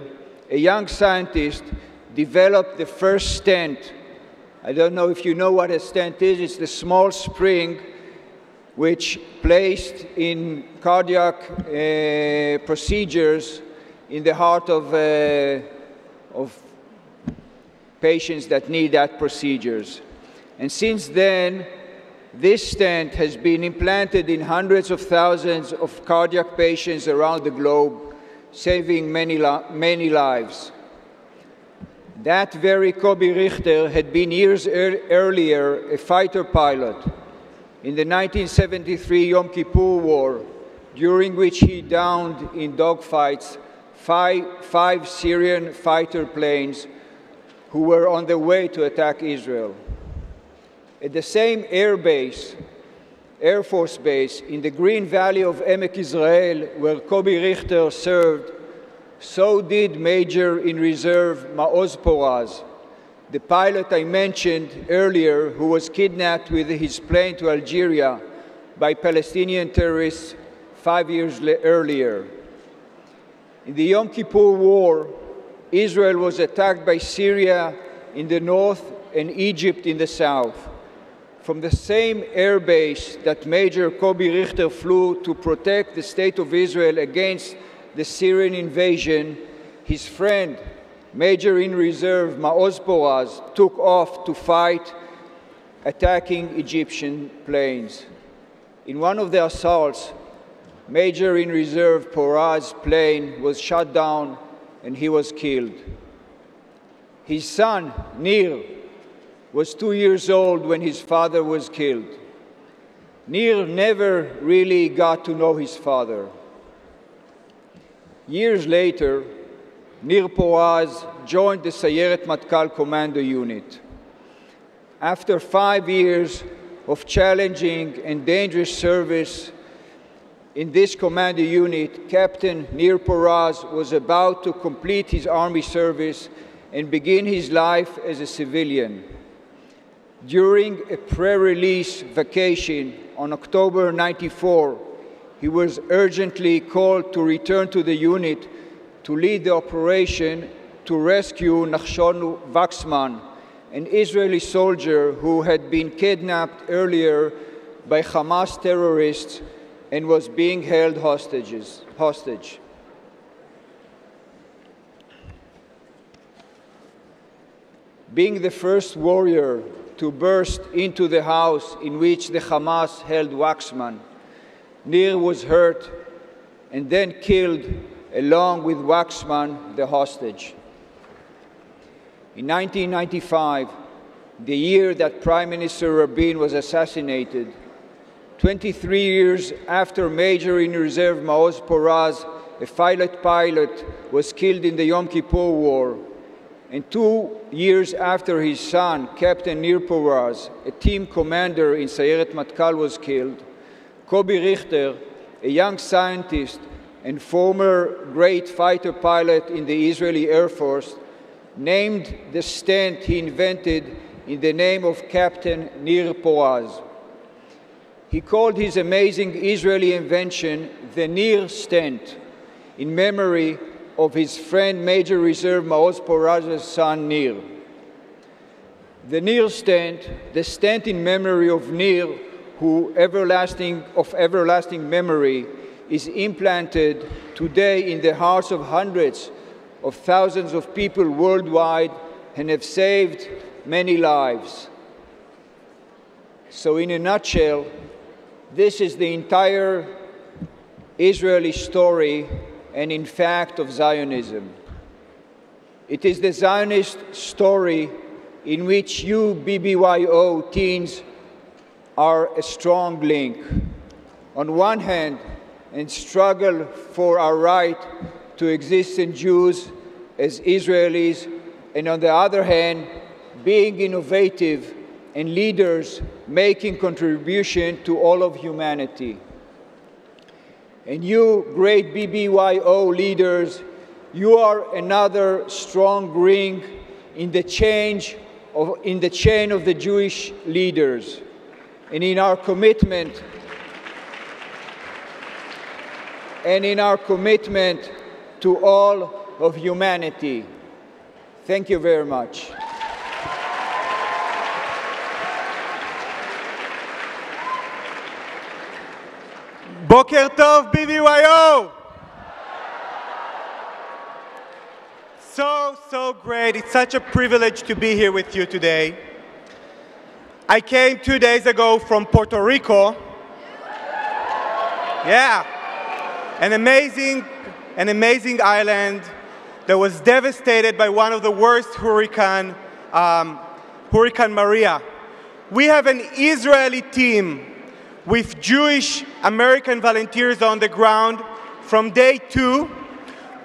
Speaker 16: a young scientist, developed the first stent. I don't know if you know what a stent is. It's the small spring which placed in cardiac procedures in the heart of patients that need that procedures. And since then, this stent has been implanted in hundreds of thousands of cardiac patients around the globe, saving many lives. That very Kobi Richter had been years earlier a fighter pilot in the 1973 Yom Kippur War, during which he downed in dogfights five Syrian fighter planes who were on their way to attack Israel. At the same Air Force base in the Green Valley of Emek Israel, where Kobi Richter served, so did Major in Reserve Maoz Poraz, the pilot I mentioned earlier, who was kidnapped with his plane to Algeria by Palestinian terrorists 5 years earlier. In the Yom Kippur War, Israel was attacked by Syria in the north and Egypt in the south. From the same air base that Major Kobi Richter flew to protect the State of Israel against the Syrian invasion, his friend, Major in Reserve Maoz Poraz, took off to fight attacking Egyptian planes. In one of the assaults, Major in Reserve Poraz's plane was shot down and he was killed. His son, Nir, was 2 years old when his father was killed. Nir never really got to know his father. Years later, Nir Poraz joined the Sayeret Matkal Commando Unit. After 5 years of challenging and dangerous service in this commando unit, Captain Nir Poraz was about to complete his army service and begin his life as a civilian. During a pre-release vacation on October '94, he was urgently called to return to the unit to lead the operation to rescue Nachshon Waxman, an Israeli soldier who had been kidnapped earlier by Hamas terrorists and was being held hostage. Being the first warrior to burst into the house in which the Hamas held Waxman, Nir was hurt and then killed along with Waxman, the hostage. In 1995, the year that Prime Minister Rabin was assassinated, 23 years after Major in Reserve Maoz Poraz, a pilot, was killed in the Yom Kippur War, and 2 years after his son, Captain Nir Poraz, a team commander in Sayeret Matkal, was killed, Kobi Richter, a young scientist and former great fighter pilot in the Israeli Air Force, named the stent he invented in the name of Captain Nir Poraz. He called his amazing Israeli invention the Nir stent, in memory of his friend Major Reserve Maoz Poraz's son Nir. The Nir stent, the stent in memory of Nir, who of everlasting memory, is implanted today in the hearts of hundreds of thousands of people worldwide and have saved many lives. So in a nutshell, this is the entire Israeli story and in fact of Zionism. It is the Zionist story in which you BBYO teens are a strong link. On one hand, and struggle for our right to exist as Jews, as Israelis, and on the other hand, being innovative and leaders making contribution to all of humanity. And you, great BBYO leaders, you are another strong ring in the chain of the Jewish leaders, and in our commitment to all of humanity. Thank you very much.
Speaker 17: Boker Tov, BBYO! So great. It's such a privilege to be here with you today. I came 2 days ago from Puerto Rico. Yeah. An amazing island that was devastated by one of the worst hurricane, Hurricane Maria. We have an Israeli team with Jewish American volunteers on the ground from day 2,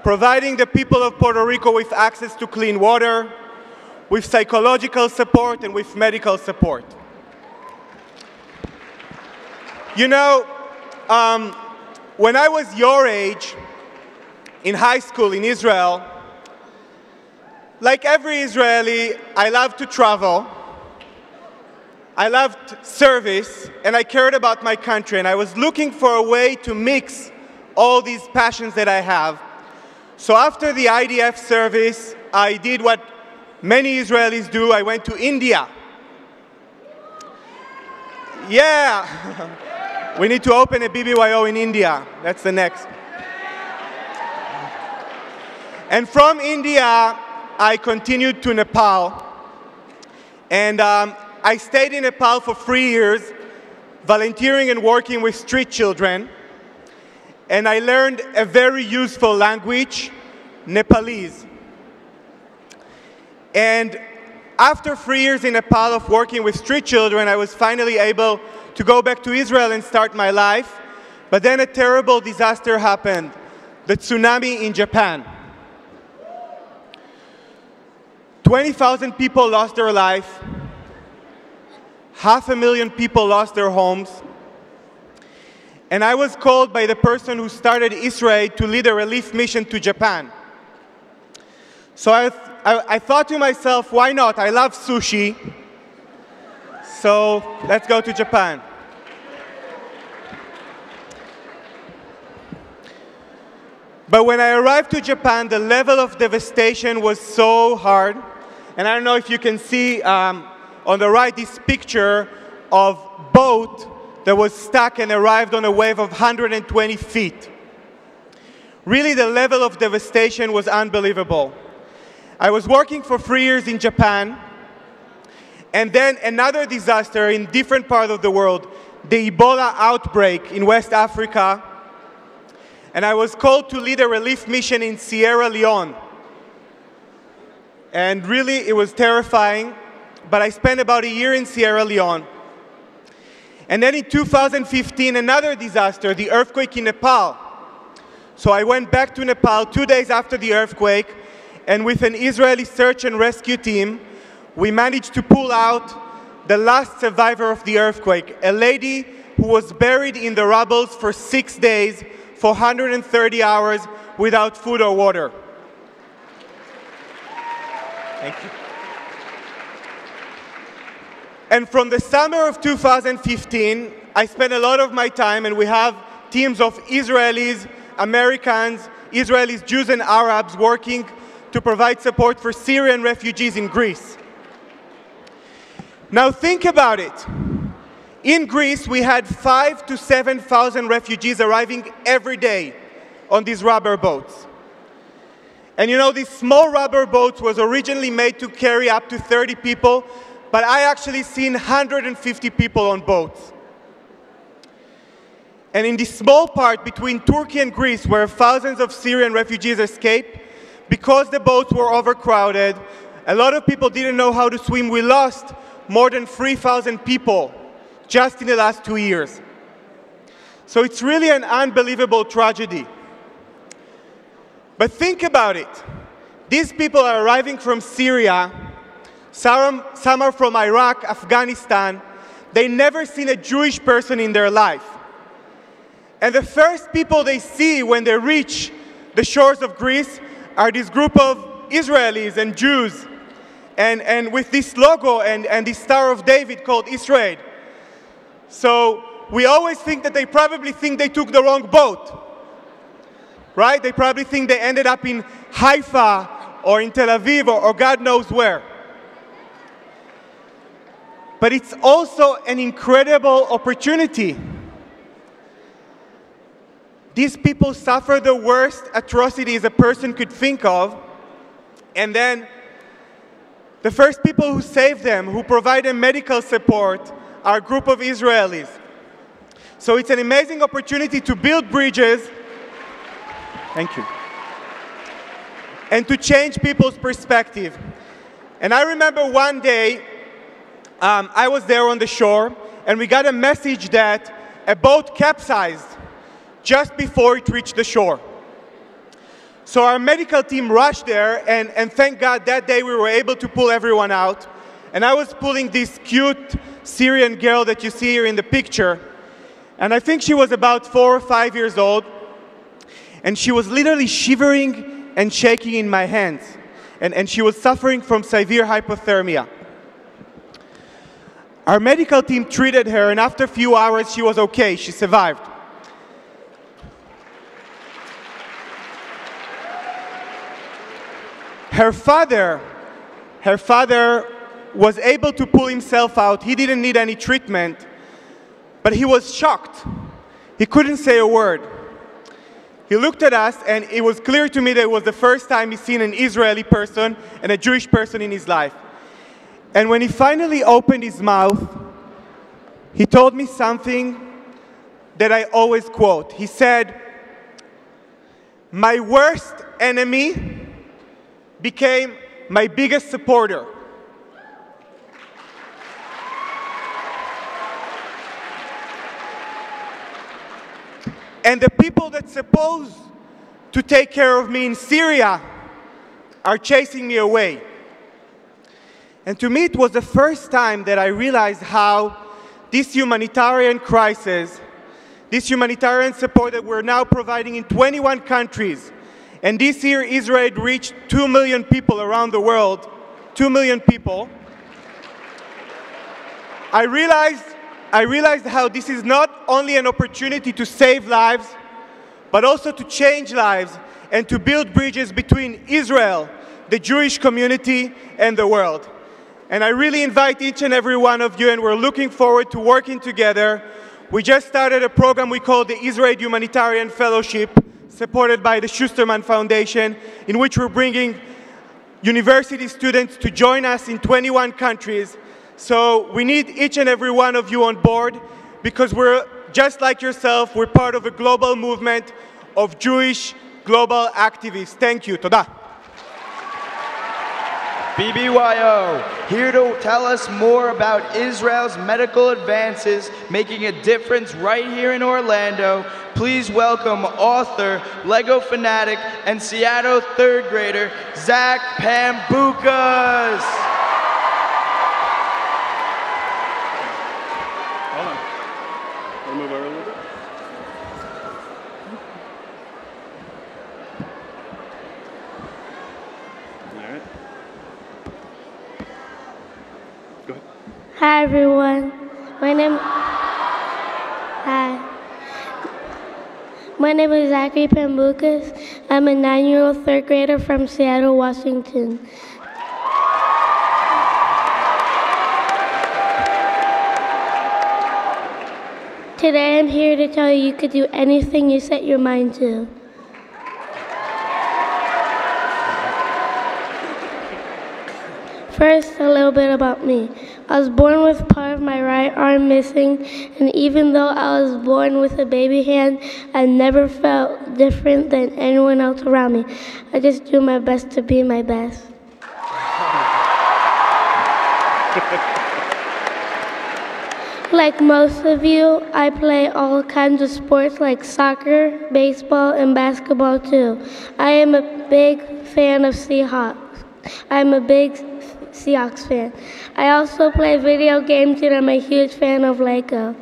Speaker 17: providing the people of Puerto Rico with access to clean water, with psychological support, and with medical support. You know, when I was your age, in high school in Israel, like every Israeli, I loved to travel, I loved service, and I cared about my country, and I was looking for a way to mix all these passions that I have. So after the IDF service, I did what many Israelis do. I went to India. Yeah, we need to open a BBYO in India. That's the next. And from India, I continued to Nepal. And I stayed in Nepal for 3 years, volunteering and working with street children. And I learned a very useful language, Nepalese. And after 3 years in Nepal of working with street children, I was finally able to go back to Israel and start my life. But then a terrible disaster happened, the tsunami in Japan. 20,000 people lost their life. 500,000 people lost their homes. And I was called by the person who started Israel to lead a relief mission to Japan. So I thought to myself, why not? I love sushi. So let's go to Japan. But when I arrived to Japan, the level of devastation was so hard. And I don't know if you can see on the right this picture of boat that was stuck and arrived on a wave of 120 feet. Really, the level of devastation was unbelievable. I was working for 3 years in Japan, and then another disaster in different part of the world, the Ebola outbreak in West Africa, and I was called to lead a relief mission in Sierra Leone. And really, it was terrifying, but I spent about a year in Sierra Leone. And then in 2015, another disaster, the earthquake in Nepal. So I went back to Nepal 2 days after the earthquake, and with an Israeli search and rescue team, we managed to pull out the last survivor of the earthquake, a lady who was buried in the rubble for 6 days, for 130 hours, without food or water. Thank you. And from the summer of 2015, I spent a lot of my time, and we have teams of Israelis, Americans, Israelis, Jews, and Arabs working to provide support for Syrian refugees in Greece. Now think about it. In Greece, we had 5,000 to 7,000 refugees arriving every day on these rubber boats. And you know, these small rubber boats was originally made to carry up to 30 people, but I actually seen 150 people on boats. And in this small part between Turkey and Greece, where thousands of Syrian refugees escaped, because the boats were overcrowded, a lot of people didn't know how to swim. We lost more than 3,000 people just in the last 2 years. So it's really an unbelievable tragedy. But think about it. These people are arriving from Syria. Some are from Iraq, Afghanistan. They never seen a Jewish person in their life. And the first people they see when they reach the shores of Greece are this group of Israelis and Jews, and with this logo and this Star of David called Israel. So we always think that they probably think they took the wrong boat, right? They probably think they ended up in Haifa or in Tel Aviv or God knows where. But it's also an incredible opportunity. These people suffer the worst atrocities a person could think of, and then the first people who save them, who provide them medical support, are a group of Israelis. So it's an amazing opportunity to build bridges, thank you, and to change people's perspective. And I remember one day, I was there on the shore, and we got a message that a boat capsized just before it reached the shore. So our medical team rushed there, and thank God that day we were able to pull everyone out. And I was pulling this cute Syrian girl that you see here in the picture. And I think she was about 4 or 5 years old. And she was literally shivering and shaking in my hands. And she was suffering from severe hypothermia. Our medical team treated her, and after a few hours she was okay, she survived. Her father was able to pull himself out. He didn't need any treatment, but he was shocked. He couldn't say a word. He looked at us, and it was clear to me that it was the first time he's seen an Israeli person and a Jewish person in his life. And when he finally opened his mouth, he told me something that I always quote. He said, "My worst enemy became my biggest supporter." And the people that's supposed to take care of me in Syria are chasing me away. And to me, it was the first time that I realized how this humanitarian crisis, this humanitarian support that we're now providing in 21 countries, and this year Israel reached 2 million people around the world, 2 million people, I realized how this is not only an opportunity to save lives, but also to change lives and to build bridges between Israel, the Jewish community, and the world. And I really invite each and every one of you, and we're looking forward to working together. We just started a program we call the Israel Humanitarian Fellowship, supported by the Schusterman Foundation, in which we're bringing university students to join us in 21 countries. So we need each and every one of you on board, because we're, just like yourself, we're part of a global movement of Jewish global activists. Thank you. Toda.
Speaker 12: BBYO, here to tell us more about Israel's medical advances making a difference right here in Orlando. Please welcome author, Lego fanatic, and Seattle third grader, Zach Pambukas.
Speaker 18: Hold on. We'll move over a little bit.
Speaker 19: Hi everyone. My name is Zachary Pambukas. I'm a 9-year-old third grader from Seattle, Washington. Today I'm here to tell you could do anything you set your mind to. First, a little bit about me. I was born with part of my right arm missing, and even though I was born with a baby hand, I never felt different than anyone else around me. I just do my best to be my best. Like most of you, I play all kinds of sports like soccer, baseball, and basketball too. I am a big fan of Seahawks. I'm a big Seahawks fan. I also play video games, and I'm a huge fan of Lego.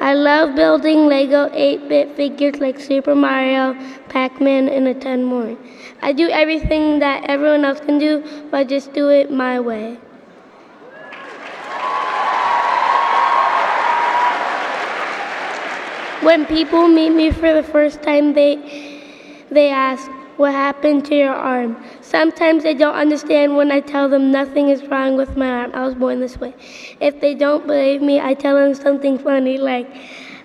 Speaker 19: I love building Lego 8-bit figures like Super Mario, Pac-Man, and a ton more. I do everything that everyone else can do, but I just do it my way. When people meet me for the first time, they ask, what happened to your arm. Sometimes they don't understand when I tell them nothing is wrong with my arm. I was born this way. If they don't believe me, I tell them something funny like,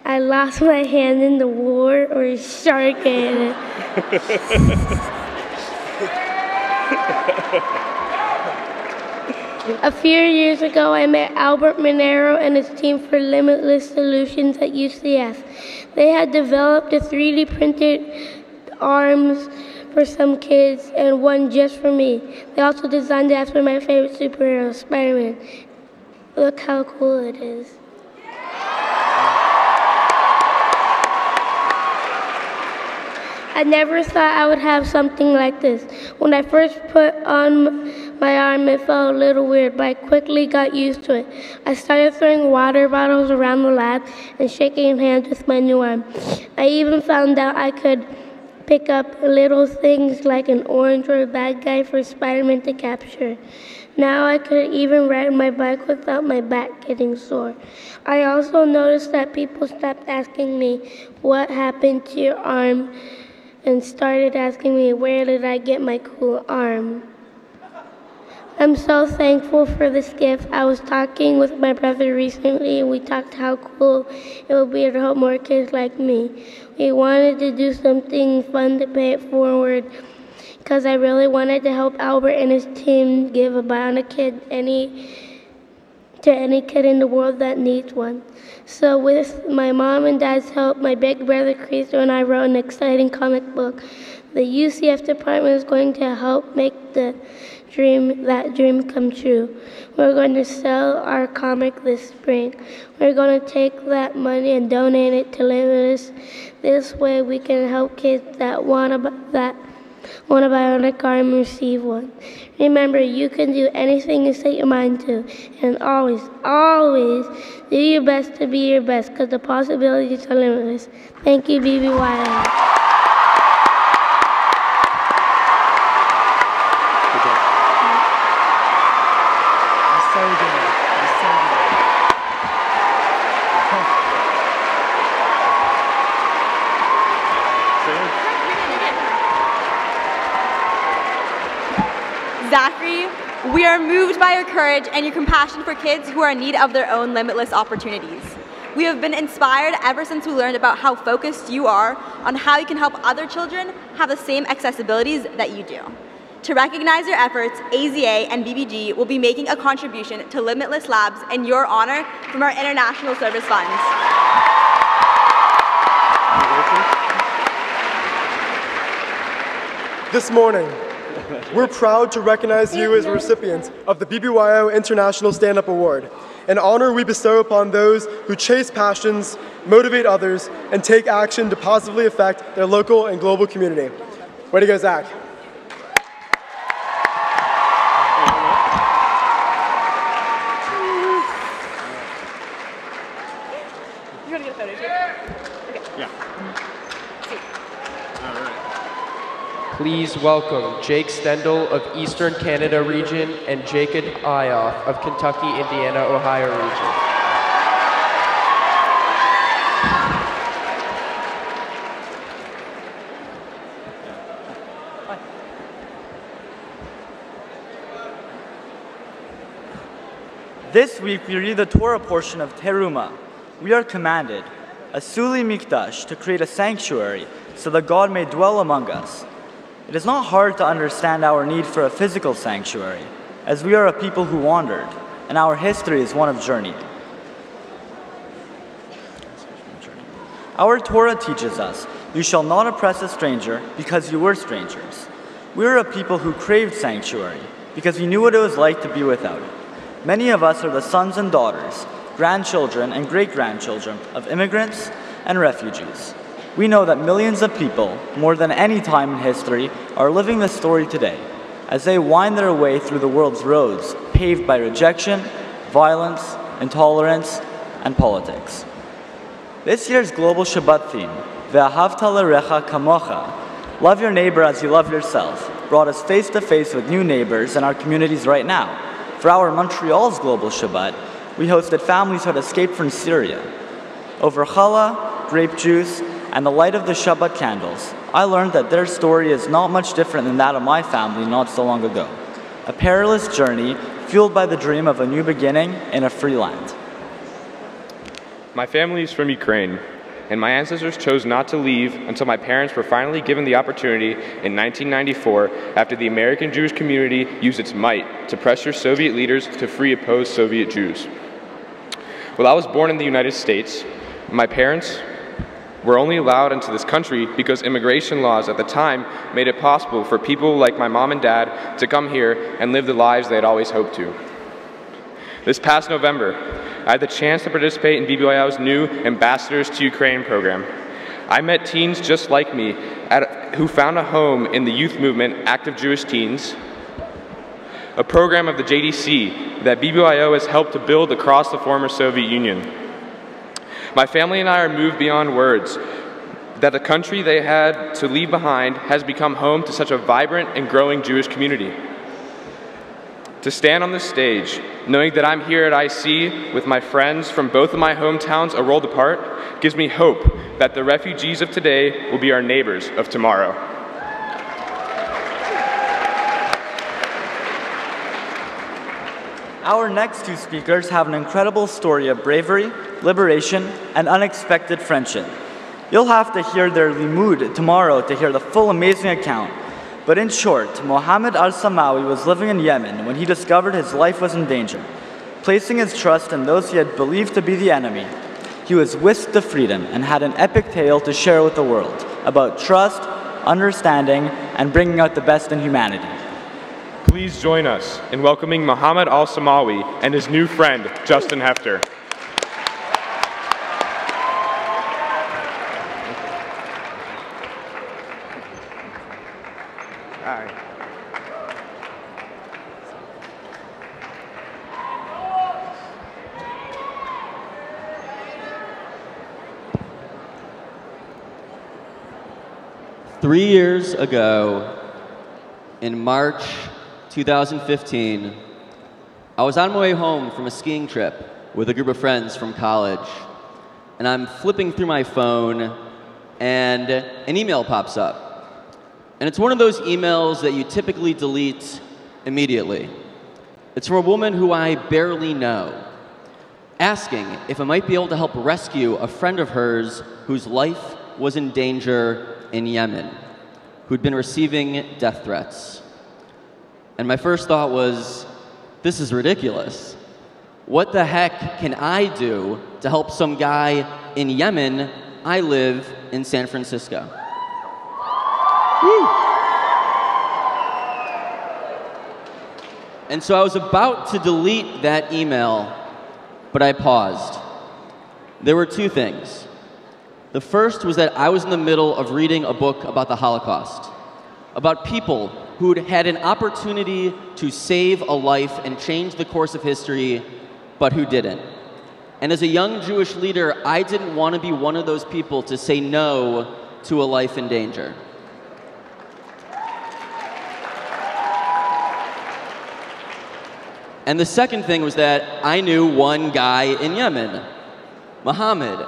Speaker 19: I lost my hand in the war or a shark ate it. A few years ago, I met Albert Monero and his team for Limitless Solutions at UCF. They had developed a 3D printed arms for some kids and one just for me. They also designed it after my favorite superhero, Spider-Man. Look how cool it is. I never thought I would have something like this. When I first put on my arm, it felt a little weird, but I quickly got used to it. I started throwing water bottles around the lab and shaking hands with my new arm. I even found out I could pick up little things like an orange or a bad guy for Spider-Man to capture. Now I could even ride my bike without my back getting sore. I also noticed that people stopped asking me, what happened to your arm? And started asking me, where did I get my cool arm? I'm so thankful for this gift. I was talking with my brother recently, and we talked how cool it would be to help more kids like me. We wanted to do something fun to pay it forward, because I really wanted to help Albert and his team give a bionic kid to any kid in the world that needs one. So with my mom and dad's help, my big brother Cristo and I wrote an exciting comic book. The UCF department is going to help make that dream come true. We're going to sell our comic this spring. We're going to take that money and donate it to Limitless. This way we can help kids that want a bionic arm receive one. Remember, you can do anything you set your mind to, and always, always do your best to be your best, because the possibilities are limitless. Thank you, BBYO.
Speaker 3: Zachary, we are moved by your courage and your compassion for kids who are in need of their own limitless opportunities. We have been inspired ever since we learned about how focused you are on how you can help other children have the same accessibilities that you do. To recognize your efforts, AZA and BBG will be making a contribution to Limitless Labs in your honor from our International Service Funds.
Speaker 5: This morning, we're proud to recognize you as recipients of the BBYO International Stand-Up Award, an honor we bestow upon those who chase passions, motivate others, and take action to positively affect their local and global community. Way to go, Zach.
Speaker 3: You want to get a photo too? Okay.
Speaker 18: Yeah. All right.
Speaker 7: Please welcome Jake Stendel of Eastern Canada region and Jacob Ioff of Kentucky, Indiana, Ohio region.
Speaker 20: This week we read the Torah portion of Teruma. We are commanded, Asuli Mikdash, to create a sanctuary so that God may dwell among us. It is not hard to understand our need for a physical sanctuary, as we are a people who wandered, and our history is one of journey. Our Torah teaches us, you shall not oppress a stranger because you were strangers. We are a people who craved sanctuary because we knew what it was like to be without it. Many of us are the sons and daughters, grandchildren and great-grandchildren of immigrants and refugees. We know that millions of people, more than any time in history, are living this story today as they wind their way through the world's roads paved by rejection, violence, intolerance, and politics. This year's Global Shabbat theme, Ve'ahavta l'recha kamocha, love your neighbor as you love yourself, brought us face to face with new neighbors in our communities right now. For our Montreal's Global Shabbat, we hosted families who had escaped from Syria. Over challah, grape juice, and the light of the Shabbat candles, I learned that their story is not much different than that of my family not so long ago. A perilous journey fueled by the dream of a new beginning in a free land.
Speaker 21: My family is from Ukraine, and my ancestors chose not to leave until my parents were finally given the opportunity in 1994 after the American Jewish community used its might to pressure Soviet leaders to free opposed Soviet Jews. Well, I was born in the United States. My parents were only allowed into this country because immigration laws at the time made it possible for people like my mom and dad to come here and live the lives they had always hoped to. This past November, I had the chance to participate in BBYO's new Ambassadors to Ukraine program. I met teens just like me who found a home in the youth movement Active Jewish Teens, a program of the JDC that BBYO has helped to build across the former Soviet Union. My family and I are moved beyond words that the country they had to leave behind has become home to such a vibrant and growing Jewish community. To stand on this stage, knowing that I'm here at IC with my friends from both of my hometowns a world apart, gives me hope that the refugees of today will be our neighbors of tomorrow.
Speaker 20: Our next two speakers have an incredible story of bravery, liberation, and unexpected friendship. You'll have to hear their limud tomorrow to hear the full amazing account. But in short, Mohammed al-Samawi was living in Yemen when he discovered his life was in danger. Placing his trust in those he had believed to be the enemy, he was whisked to freedom and had an epic tale to share with the world about trust, understanding, and bringing out the best in humanity.
Speaker 21: Please join us in welcoming Mohammed al-Samawi and his new friend, Justin Hefter.
Speaker 22: Hi.
Speaker 23: Three years ago, in March 2015, I was on my way home from a skiing trip with a group of friends from college, and I'm flipping through my phone, and an email pops up. And it's one of those emails that you typically delete immediately. It's from a woman who I barely know, asking if I might be able to help rescue a friend of hers whose life was in danger in Yemen, who'd been receiving death threats. And my first thought was, this is ridiculous. What the heck can I do to help some guy in Yemen? I live in San Francisco. Woo. And so I was about to delete that email, but I paused. There were two things. The first was that I was in the middle of reading a book about the Holocaust, about people who'd had an opportunity to save a life and change the course of history, but who didn't. And as a young Jewish leader, I didn't want to be one of those people to say no to a life in danger. And the second thing was that I knew one guy in Yemen, Mohammed,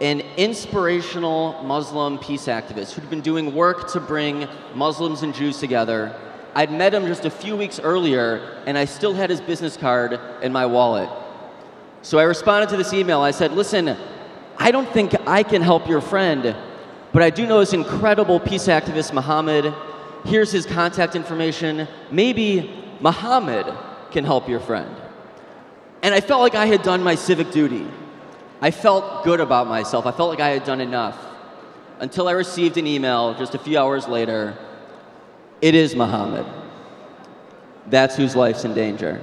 Speaker 23: an inspirational Muslim peace activist who'd been doing work to bring Muslims and Jews together. I'd met him just a few weeks earlier, and I still had his business card in my wallet. So I responded to this email. I said, listen, I don't think I can help your friend, but I do know this incredible peace activist, Mohammed. Here's his contact information. Maybe Mohammed can help your friend. And I felt like I had done my civic duty. I felt good about myself. I felt like I had done enough until I received an email just a few hours later. It is Mohammed. That's whose life's in danger.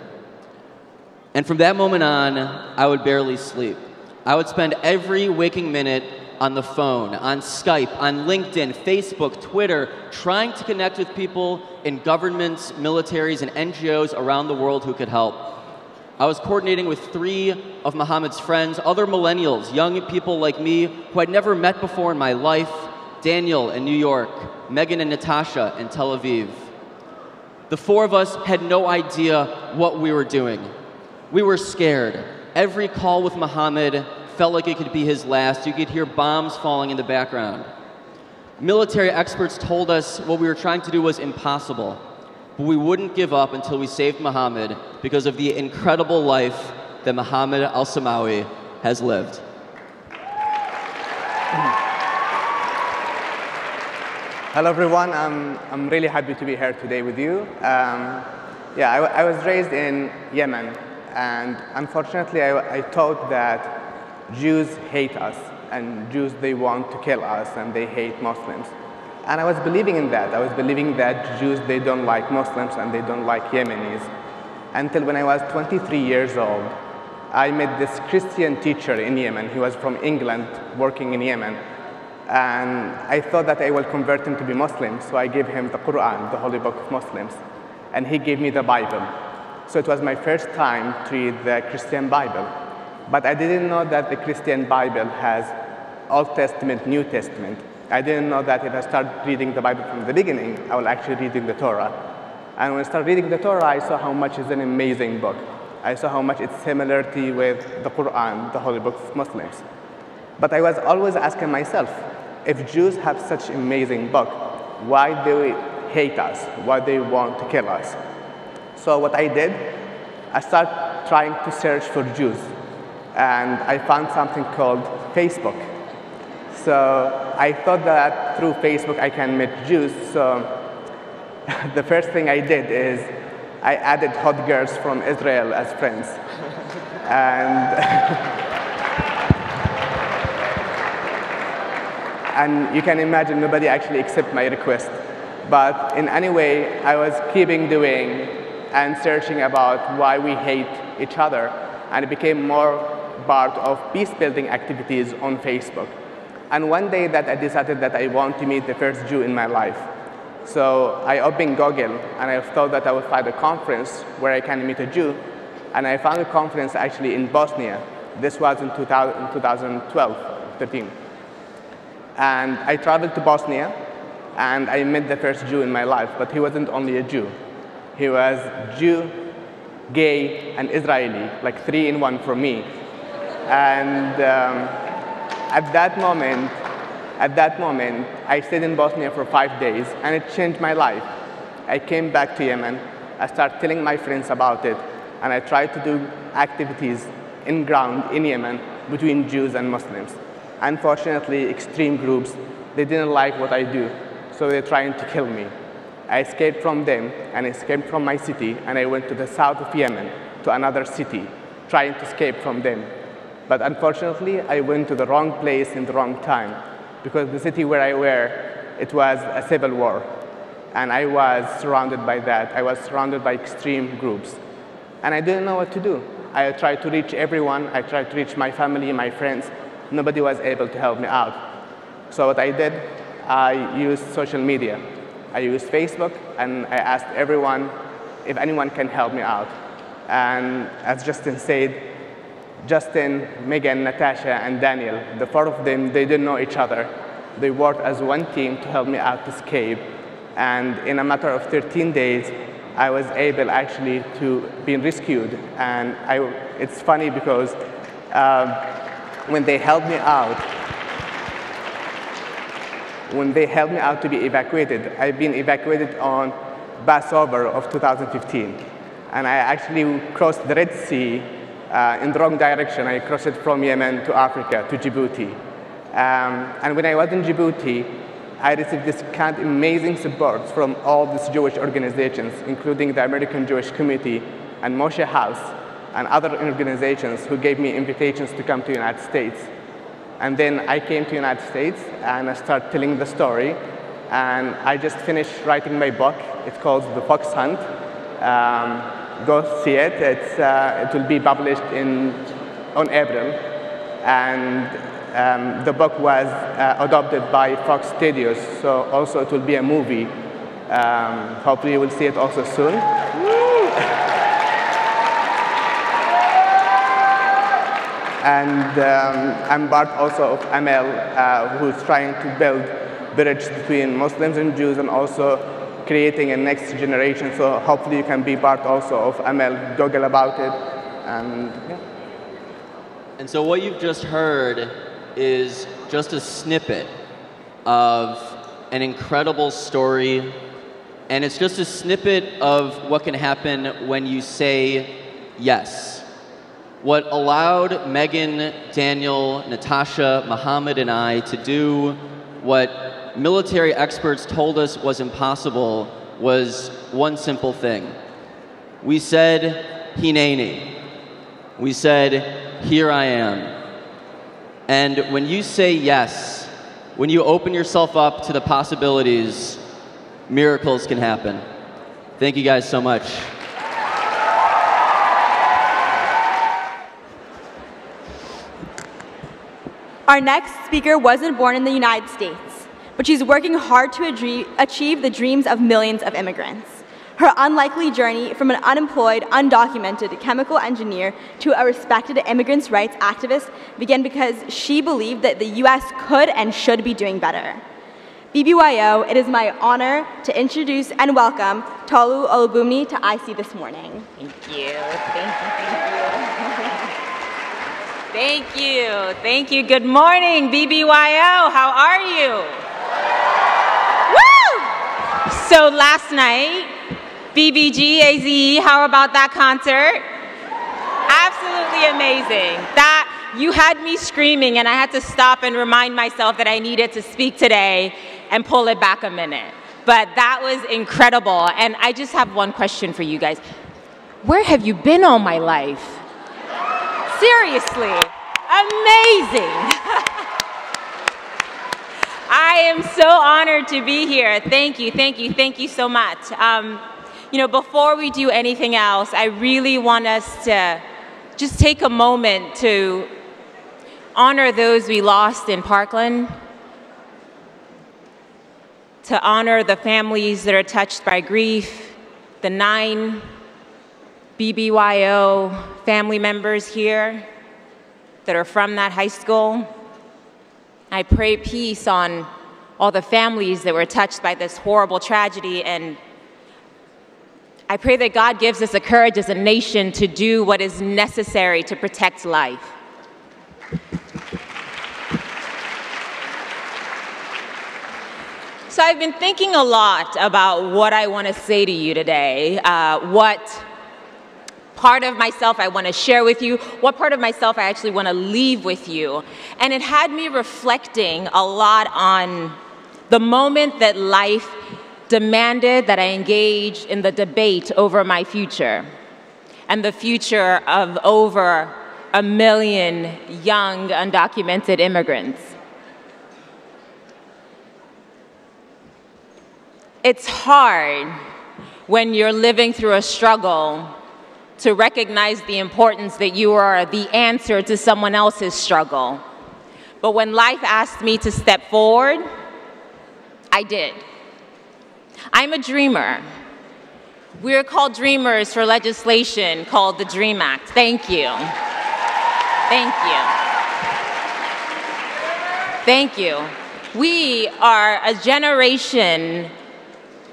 Speaker 23: And from that moment on, I would barely sleep. I would spend every waking minute on the phone, on Skype, on LinkedIn, Facebook, Twitter, trying to connect with people in governments, militaries, and NGOs around the world who could help. I was coordinating with 3 of Mohammed's friends, other millennials, young people like me who I'd never met before in my life, Daniel in New York, Megan and Natasha in Tel Aviv. The 4 of us had no idea what we were doing. We were scared. Every call with Mohammed felt like it could be his last. You could hear bombs falling in the background. Military experts told us what we were trying to do was impossible, but we wouldn't give up until we saved Muhammad because of the incredible life that Muhammad al-Samawi has lived.
Speaker 1: Hello, everyone. I'm really happy to be here today with you. I was raised in Yemen, and unfortunately, I thought that Jews hate us, and Jews, they want to kill us, and they hate Muslims. And I was believing in that. I was believing that Jews, they don't like Muslims, and they don't like Yemenis. Until when I was 23 years old, I met this Christian teacher in Yemen. He was from England, working in Yemen. And I thought that I will convert him to be Muslim, so I gave him the Quran, the holy book of Muslims, and he gave me the Bible. So it was my first time to read the Christian Bible. But I didn't know that the Christian Bible has Old Testament, New Testament. I didn't know that if I start reading the Bible from the beginning, I will actually reading the Torah. And when I started reading the Torah, I saw how much it's an amazing book. I saw how much it's similarity with the Quran, the holy book of Muslims. But I was always asking myself, if Jews have such amazing book, why do they hate us? Why do they want to kill us? So what I did, I started trying to search for Jews. And I found something called Facebook. So I thought that through Facebook I can meet Jews. So the first thing I did is I added hot girls from Israel as friends. And you can imagine nobody actually accepted my request. But in any way, I was keeping doing and searching about why we hate each other. And it became more part of peace-building activities on Facebook. And one day that I decided that I want to meet the first Jew in my life. So I opened Google, and I thought that I would find a conference where I can meet a Jew. And I found a conference actually in Bosnia. This was in 2012, 13. And I traveled to Bosnia, and I met the first Jew in my life, but he wasn't only a Jew. He was Jew, gay, and Israeli, like 3 in 1 for me. And at that moment, I stayed in Bosnia for 5 days, and it changed my life. I came back to Yemen, I started telling my friends about it, and I tried to do activities in ground in Yemen between Jews and Muslims. Unfortunately, extreme groups, they didn't like what I do, so they're trying to kill me. I escaped from them, and escaped from my city, and I went to the south of Yemen, to another city, trying to escape from them. But unfortunately, I went to the wrong place in the wrong time, because the city where I were, it was a civil war. And I was surrounded by that. I was surrounded by extreme groups. And I didn't know what to do. I tried to reach everyone. I tried to reach my family, my friends. Nobody was able to help me out. So what I did, I used social media. I used Facebook, and I asked everyone if anyone can help me out. And as Justin said, Justin, Megan, Natasha, and Daniel, the 4 of them, they didn't know each other. They worked as one team to help me out to escape. And in a matter of 13 days, I was able actually to be rescued. And it's funny because when they helped me out to be evacuated, I've been evacuated on Passover of 2015. And I actually crossed the Red Sea in the wrong direction. I crossed it from Yemen to Africa, to Djibouti. And when I was in Djibouti, I received this kind of amazing support from all these Jewish organizations, including the American Jewish Committee and Moshe House and other organizations who gave me invitations to come to the United States. And then I came to the United States, and I started telling the story. And I just finished writing my book. It's called The Fox Hunt. Go see it. It will be published on April. And the book was adopted by Fox Studios, so also it will be a movie. Hopefully you will see it also soon. And I'm part also of Amel, who's trying to build bridge between Muslims and Jews, and also creating a next generation. So hopefully you can be part also of Amel, Google about it, and yeah.
Speaker 23: And so what you've just heard is just a snippet of an incredible story, and it's just a snippet of what can happen when you say yes. What allowed Megan, Daniel, Natasha, Mohammed, and I to do what military experts told us was impossible was one simple thing. We said, Hineni. We said, here I am. And when you say yes, when you open yourself up to the possibilities, miracles can happen. Thank you guys so much.
Speaker 3: Our next speaker wasn't born in the United States, but she's working hard to achieve the dreams of millions of immigrants. Her unlikely journey from an unemployed, undocumented chemical engineer to a respected immigrants' rights activist began because she believed that the US could and should be doing better. BBYO, it is my honor to introduce and welcome Tolu Olubunmi to IC this morning.
Speaker 2: Thank you, thank you, thank you. Thank you, thank you. Good morning, BBYO, how are you? Woo! So last night, BBG, AZE, how about that concert? Absolutely amazing. That, you had me screaming and I had to stop and remind myself that I needed to speak today and pull it back a minute. But that was incredible. And I just have one question for you guys. Where have you been all my life? Seriously, amazing. I am so honored to be here. Thank you, thank you, thank you so much. You know, before we do anything else, I really want us to just take a moment to honor those we lost in Parkland, to honor the families that are touched by grief, the 9 BBYO family members here that are from that high school. I pray peace on all the families that were touched by this horrible tragedy, and I pray that God gives us the courage as a nation to do what is necessary to protect life. So I've been thinking a lot about what I want to say to you today, what part of myself I want to share with you, what part of myself I actually want to leave with you. And it had me reflecting a lot on the moment that life demanded that I engage in the debate over my future and the future of over 1 million young undocumented immigrants. It's hard when you're living through a struggle to recognize the importance that you are the answer to someone else's struggle. But when life asked me to step forward, I did. I'm a dreamer. We're called dreamers for legislation called the DREAM Act. Thank you. Thank you. Thank you. We are a generation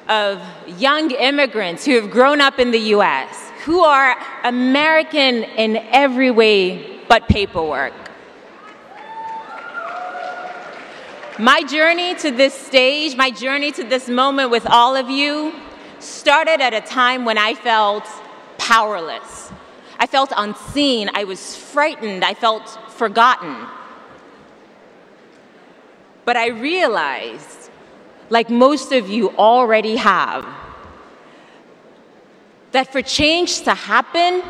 Speaker 2: of young immigrants who have grown up in the US, who are American in every way but paperwork. My journey to this stage, my journey to this moment with all of you started at a time when I felt powerless. I felt unseen, I was frightened, I felt forgotten. But I realized, like most of you already have, that for change to happen,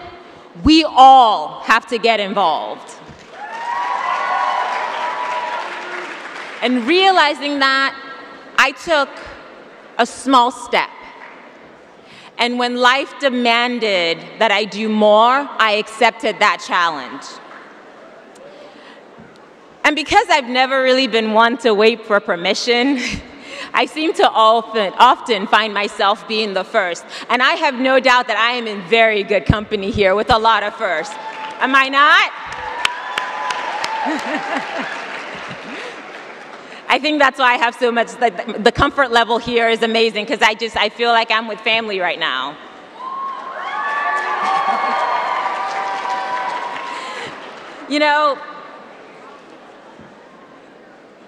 Speaker 2: we all have to get involved. And realizing that, I took a small step. And when life demanded that I do more, I accepted that challenge. And because I've never really been one to wait for permission, I seem to often find myself being the first. And I have no doubt that I am in very good company here with a lot of firsts. Am I not? I think that's why I have so much, the comfort level here is amazing, because I feel like I'm with family right now. You know,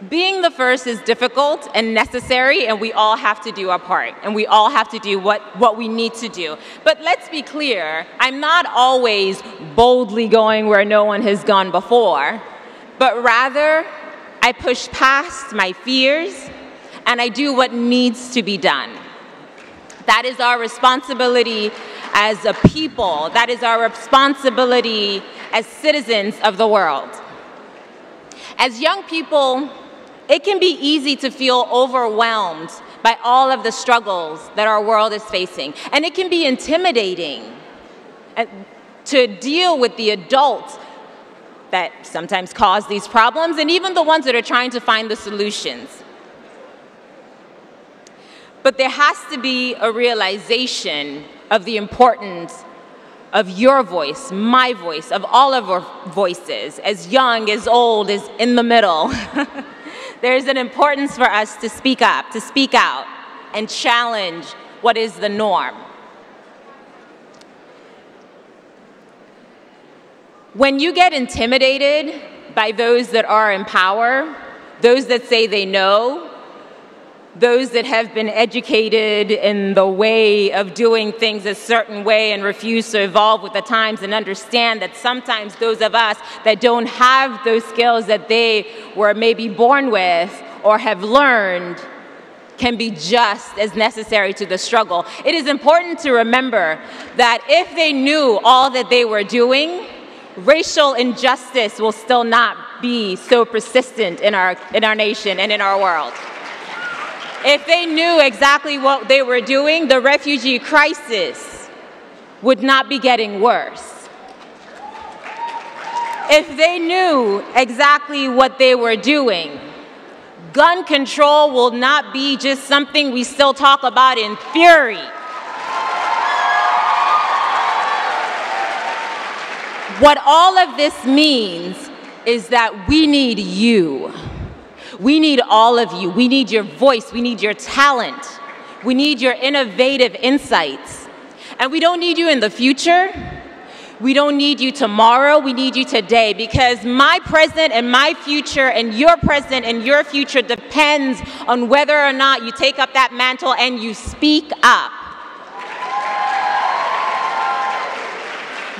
Speaker 2: being the first is difficult and necessary, and we all have to do our part, and we all have to do what we need to do. But let's be clear, I'm not always boldly going where no one has gone before, but rather I push past my fears and I do what needs to be done. That is our responsibility as a people. That is our responsibility as citizens of the world. As young people, it can be easy to feel overwhelmed by all of the struggles that our world is facing. And it can be intimidating to deal with the adults that sometimes cause these problems, and even the ones that are trying to find the solutions. But there has to be a realization of the importance of your voice, my voice, of all of our voices, as young, as old, as in the middle. There's an importance for us to speak up, to speak out, and challenge what is the norm. When you get intimidated by those that are in power, those that say they know, those that have been educated in the way of doing things a certain way and refuse to evolve with the times and understand that sometimes those of us that don't have those skills that they were maybe born with or have learned can be just as necessary to the struggle. It is important to remember that if they knew all that they were doing, racial injustice will still not be so persistent in our nation and in our world. If they knew exactly what they were doing, the refugee crisis would not be getting worse. If they knew exactly what they were doing, gun control will not be just something we still talk about in theory. What all of this means is that we need you. We need all of you. We need your voice. We need your talent. We need your innovative insights. And we don't need you in the future. We don't need you tomorrow. We need you today, because my present and my future and your present and your future depends on whether or not you take up that mantle and you speak up.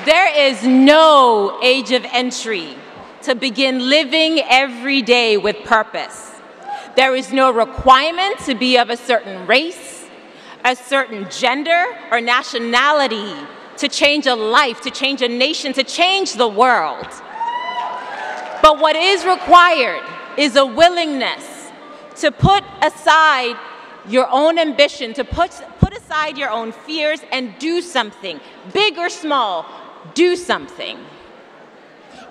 Speaker 2: There is no age of entry to begin living every day with purpose. There is no requirement to be of a certain race, a certain gender, or nationality to change a life, to change a nation, to change the world. But what is required is a willingness to put aside your own ambition, to put aside your own fears and do something, big or small, do something.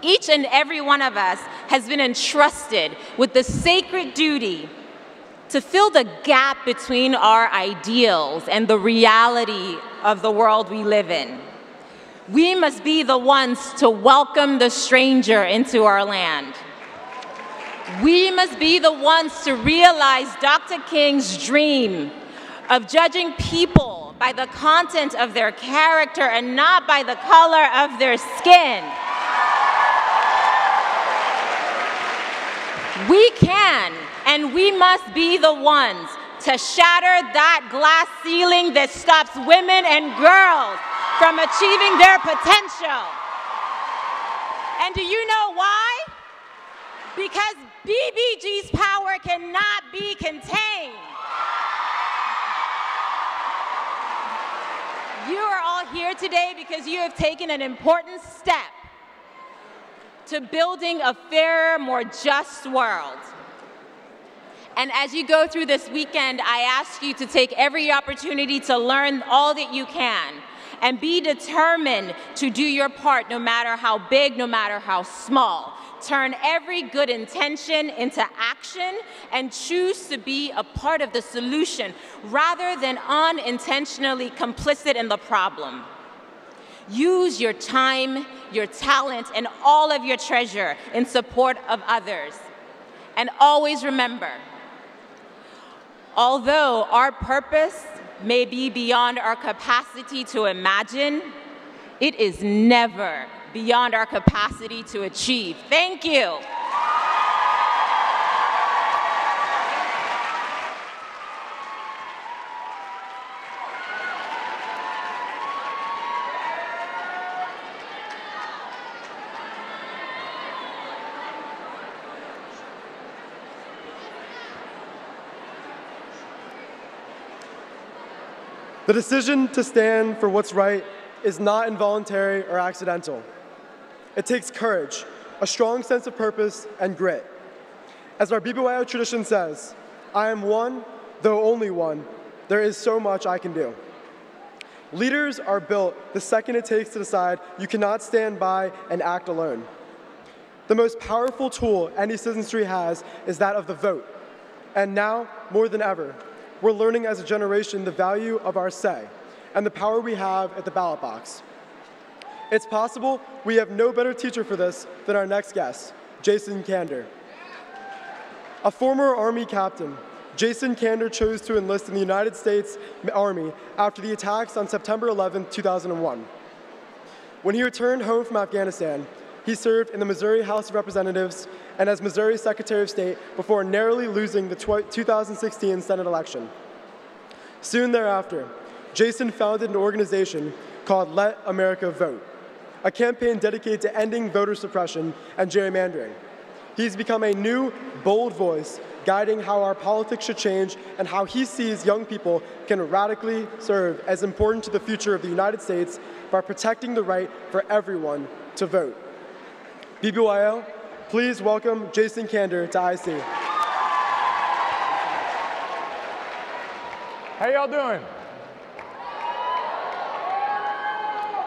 Speaker 2: Each and every one of us has been entrusted with the sacred duty to fill the gap between our ideals and the reality of the world we live in. We must be the ones to welcome the stranger into our land. We must be the ones to realize Dr. King's dream of judging people by the content of their character and not by the color of their skin. We can and we must be the ones to shatter that glass ceiling that stops women and girls from achieving their potential. And do you know why? Because BBG's power cannot be contained. You are all here today because you have taken an important step to building a fairer, more just world. And as you go through this weekend, I ask you to take every opportunity to learn all that you can and be determined to do your part, no matter how big, no matter how small. Turn every good intention into action and choose to be a part of the solution rather than unintentionally complicit in the problem. Use your time, your talent, and all of your treasure in support of others. And always remember, although our purpose may be beyond our capacity to imagine, it is never beyond our capacity to achieve. Thank you.
Speaker 5: The decision to stand for what's right is not involuntary or accidental. It takes courage, a strong sense of purpose, and grit. As our BBYO tradition says, I am one, though only one. There is so much I can do. Leaders are built the second it takes to decide you cannot stand by and act alone. The most powerful tool any citizenry has is that of the vote. And now, more than ever, we're learning as a generation the value of our say and the power we have at the ballot box. It's possible we have no better teacher for this than our next guest, Jason Kander. A former Army captain, Jason Kander chose to enlist in the United States Army after the attacks on September 11, 2001. When he returned home from Afghanistan, he served in the Missouri House of Representatives and as Missouri Secretary of State before narrowly losing the 2016 Senate election. Soon thereafter, Jason founded an organization called Let America Vote, a campaign dedicated to ending voter suppression and gerrymandering. He's become a new, bold voice guiding how our politics should change and how he sees young people can radically serve as important to the future of the United States by protecting the right for everyone to vote. BBYO, please welcome Jason Kander to IC.
Speaker 10: How y'all doing?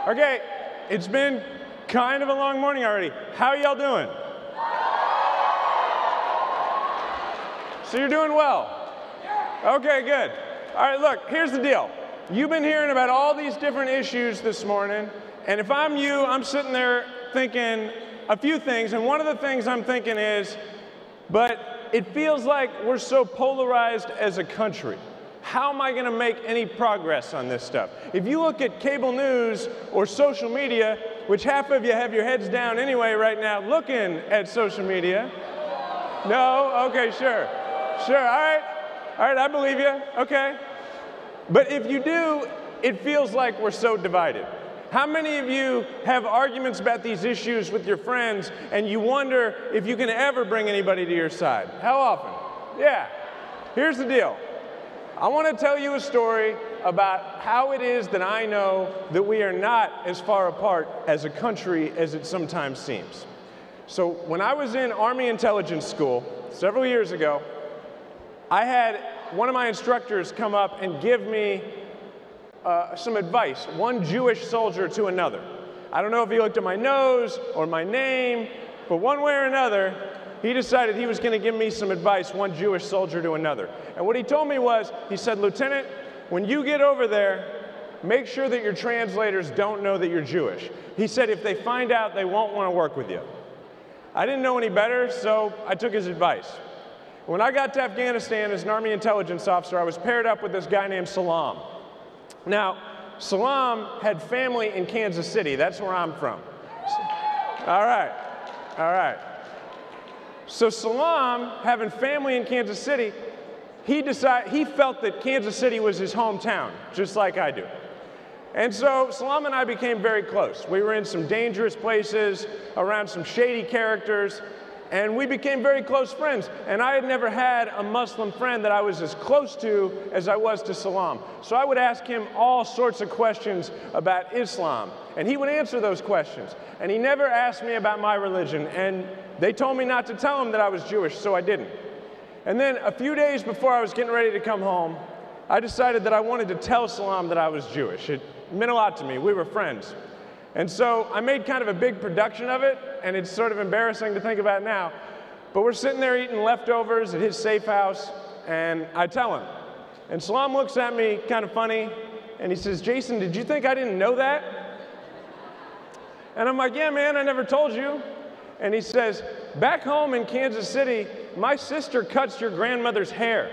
Speaker 10: Okay, it's been kind of a long morning already. How y'all doing? So you're doing well? Okay, good. All right, look, here's the deal. You've been hearing about all these different issues this morning, and if I'm you, I'm sitting there thinking a few things, and one of the things I'm thinking is, but it feels like we're so polarized as a country. How am I going to make any progress on this stuff? If you look at cable news or social media, which half of you have your heads down anyway right now looking at social media. No? Okay, sure. Sure, all right. All right, I believe you. Okay. But if you do, it feels like we're so divided. How many of you have arguments about these issues with your friends and you wonder if you can ever bring anybody to your side? How often? Yeah. Here's the deal. I want to tell you a story about how it is that I know that we are not as far apart as a country as it sometimes seems. So when I was in Army Intelligence School several years ago, I had one of my instructors come up and give me some advice, one Jewish soldier to another. I don't know if he looked at my nose or my name, but one way or another, he decided he was going to give me some advice, one Jewish soldier to another. And what he told me was, he said, Lieutenant, when you get over there, make sure that your translators don't know that you're Jewish. He said, if they find out, they won't want to work with you. I didn't know any better, so I took his advice. When I got to Afghanistan as an Army intelligence officer, I was paired up with this guy named Salam. Now, Salam had family in Kansas City. That's where I'm from. All right. All right. So Salam, having family in Kansas City, he felt that Kansas City was his hometown, just like I do. And so Salam and I became very close. We were in some dangerous places, around some shady characters, and we became very close friends. And I had never had a Muslim friend that I was as close to as I was to Salam. So I would ask him all sorts of questions about Islam, and he would answer those questions. And he never asked me about my religion, and they told me not to tell him that I was Jewish, so I didn't. And then a few days before I was getting ready to come home, I decided that I wanted to tell Salam that I was Jewish. It meant a lot to me. We were friends. And so I made kind of a big production of it, and it's sort of embarrassing to think about now. But we're sitting there eating leftovers at his safe house, and I tell him. And Salam looks at me kind of funny, and he says, Jason, did you think I didn't know that? And I'm like, yeah, man, I never told you. And he says, back home in Kansas City, my sister cuts your grandmother's hair.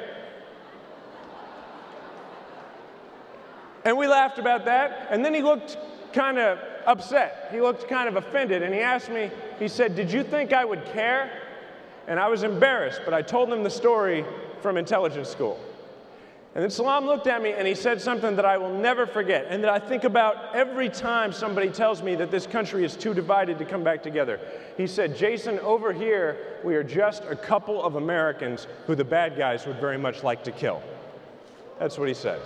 Speaker 10: And we laughed about that, and then he looked kind of upset. He looked kind of offended, and he asked me, he said, "Did you think I would care?" And I was embarrassed, but I told him the story from intelligence school. And then Salam looked at me and he said something that I will never forget, and that I think about every time somebody tells me that this country is too divided to come back together. He said, "Jason, over here, we are just a couple of Americans who the bad guys would very much like to kill." That's what he said.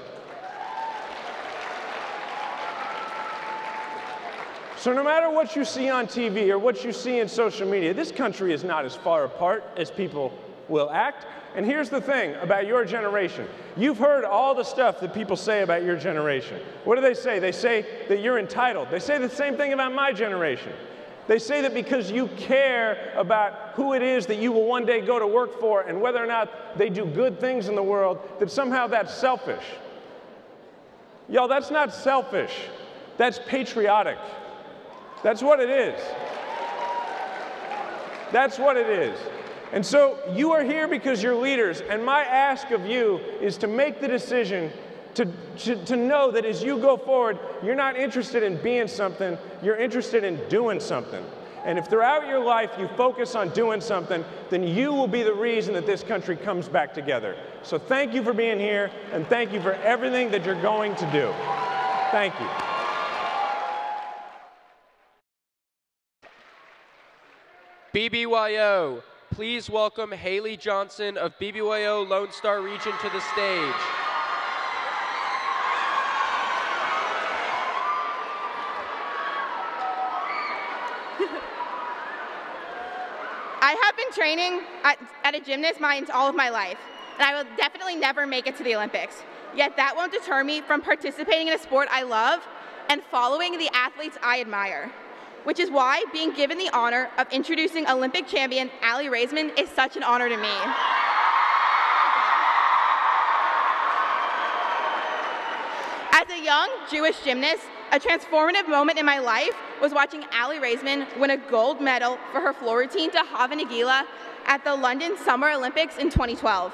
Speaker 10: So no matter what you see on TV or what you see in social media, this country is not as far apart as people will act. And here's the thing about your generation. You've heard all the stuff that people say about your generation. What do they say? They say that you're entitled. They say the same thing about my generation. They say that because you care about who it is that you will one day go to work for and whether or not they do good things in the world, that somehow that's selfish. Y'all, that's not selfish. That's patriotic. That's what it is. That's what it is. And so you are here because you're leaders, and my ask of you is to make the decision to know that as you go forward, you're not interested in being something, you're interested in doing something. And if throughout your life you focus on doing something, then you will be the reason that this country comes back together. So thank you for being here, and thank you for everything that you're going to do. Thank you.
Speaker 7: BBYO, please welcome Haley Johnson of BBYO Lone Star Region to the stage.
Speaker 4: I have been training at a gymnast all of my life, and I will definitely never make it to the Olympics. Yet that won't deter me from participating in a sport I love and following the athletes I admire, which is why being given the honor of introducing Olympic champion Aly Raisman is such an honor to me. As a young Jewish gymnast, a transformative moment in my life was watching Aly Raisman win a gold medal for her floor routine to Hava Nagila at the London Summer Olympics in 2012.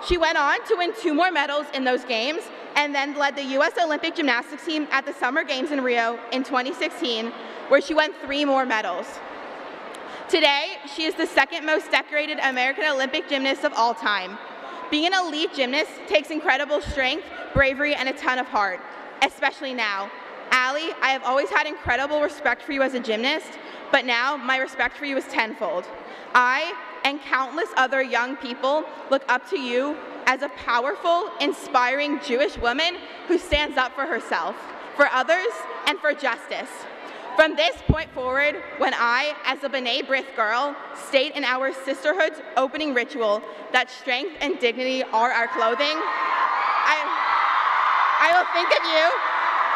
Speaker 4: She went on to win 2 more medals in those games and then led the U.S. Olympic gymnastics team at the Summer Games in Rio in 2016, where she won 3 more medals. Today, she is the 2nd most decorated American Olympic gymnast of all time. Being an elite gymnast takes incredible strength, bravery, and a ton of heart, especially now. Aly, I have always had incredible respect for you as a gymnast, but now my respect for you is tenfold. I and countless other young people look up to you as a powerful, inspiring Jewish woman who stands up for herself, for others, and for justice. From this point forward, when I, as a B'nai B'rith girl, state in our sisterhood's opening ritual that strength and dignity are our clothing, I will think of you.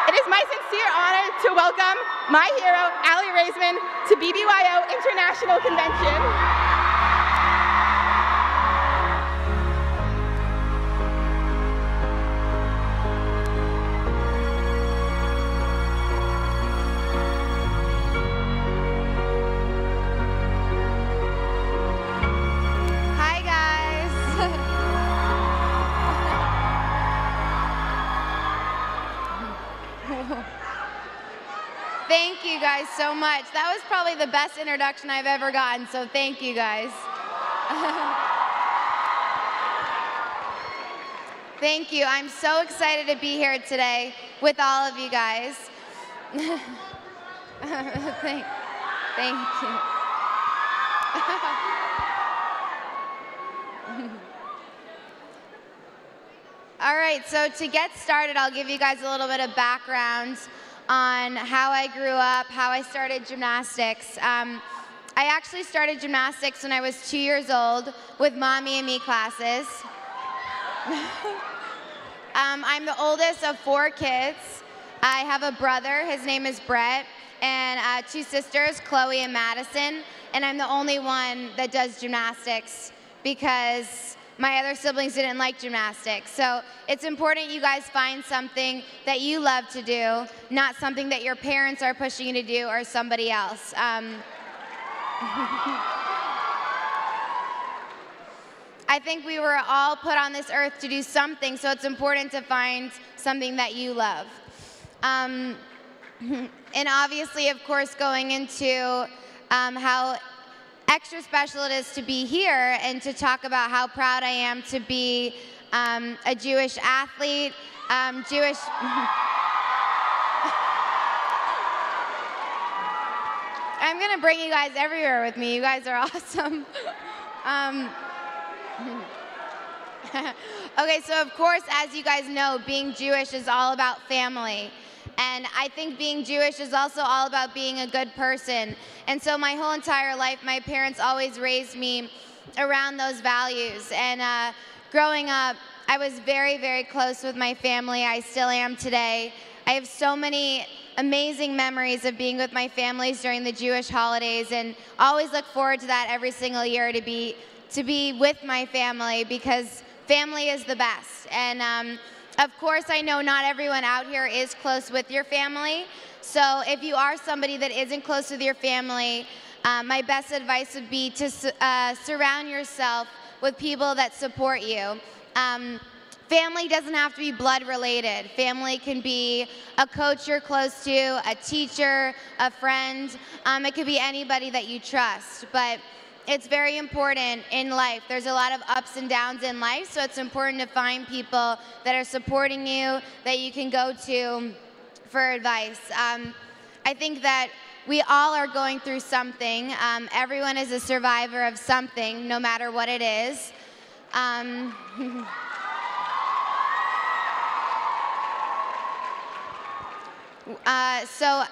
Speaker 4: It is my sincere honor to welcome my hero, Aly Raisman, to BBYO International Convention.
Speaker 6: Thank you guys so much. That was probably the best introduction I've ever gotten, so thank you guys. Thank you. I'm so excited to be here today with all of you guys. Thank you. All right, so to get started, I'll give you guys a little bit of background on how I grew up, how I started gymnastics. I actually started gymnastics when I was 2 years old with Mommy and Me classes. I'm the oldest of 4 kids. I have a brother, his name is Brett, and 2 sisters, Chloe and Madison, and I'm the only one that does gymnastics because my other siblings didn't like gymnastics. So it's important you guys find something that you love to do, not something that your parents are pushing you to do or somebody else. I think we were all put on this earth to do something, so it's important to find something that you love. And obviously, of course, going into how extra special it is to be here and to talk about how proud I am to be a Jewish athlete, Jewish. I'm gonna bring you guys everywhere with me. You guys are awesome. Okay, so of course, as you guys know, being Jewish is all about family. And I think being Jewish is also all about being a good person. And so my whole entire life, my parents always raised me around those values. And growing up, I was very, very close with my family. I still am today. I have so many amazing memories of being with my families during the Jewish holidays, and always look forward to that every single year, to be with my family, because family is the best. And of course, I know not everyone out here is close with your family. So if you are somebody that isn't close with your family, my best advice would be to surround yourself with people that support you. Family doesn't have to be blood related. Family can be a coach you're close to, a teacher, a friend. It could be anybody that you trust. But it's very important in life. There's a lot of ups and downs in life, so it's important to find people that are supporting you, that you can go to for advice. I think that we all are going through something. Everyone is a survivor of something, no matter what it is. So,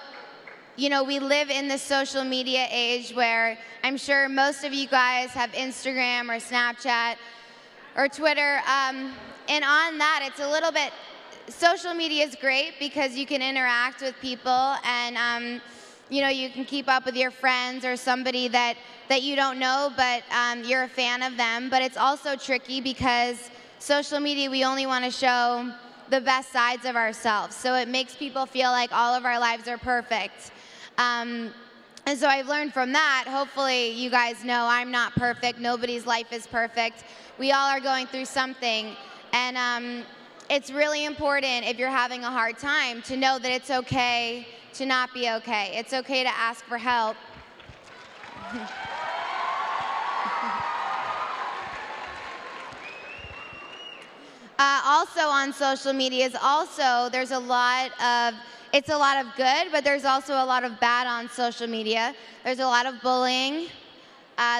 Speaker 6: you know, we live in the social media age where I'm sure most of you guys have Instagram or Snapchat or Twitter. And on that, it's a little bit, social media is great because you can interact with people and, you know, you can keep up with your friends or somebody that you don't know, but you're a fan of them. But it's also tricky because social media, we only want to show the best sides of ourselves. So it makes people feel like all of our lives are perfect. And so I've learned from that. Hopefully you guys know I'm not perfect. Nobody's life is perfect. We all are going through something. And it's really important, if you're having a hard time, to know that it's okay to not be okay. It's okay to ask for help. Also on social media there's a lot of, it's a lot of good, but there's also a lot of bad on social media. There's a lot of bullying.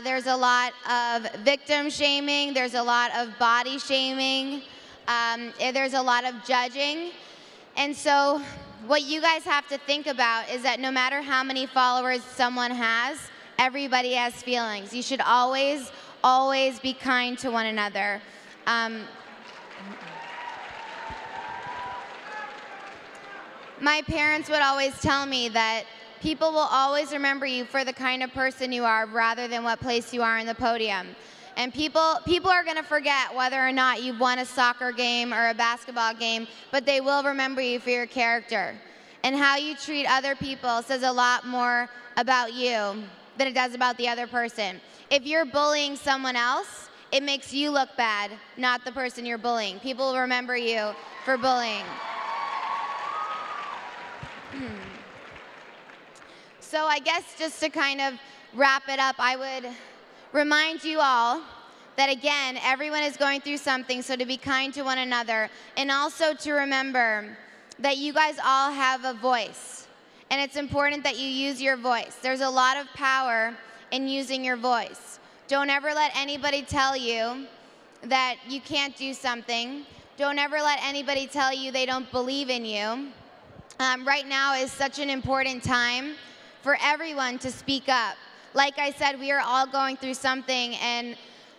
Speaker 6: There's a lot of victim shaming. There's a lot of body shaming. There's a lot of judging. And so what you guys have to think about is that no matter how many followers someone has, everybody has feelings. You should always, always be kind to one another. My parents would always tell me that people will always remember you for the kind of person you are rather than what place you are in the podium. And people are going to forget whether or not you won a soccer game or a basketball game, but they will remember you for your character. And how you treat other people says a lot more about you than it does about the other person. If you're bullying someone else, it makes you look bad, not the person you're bullying. People will remember you for bullying. So I guess just to kind of wrap it up, I would remind you all that, again, everyone is going through something, so to be kind to one another, and also to remember that you guys all have a voice, and it's important that you use your voice. There's a lot of power in using your voice. Don't ever let anybody tell you that you can't do something. Don't ever let anybody tell you they don't believe in you. Right now is such an important time for everyone to speak up. Like I said, we are all going through something, and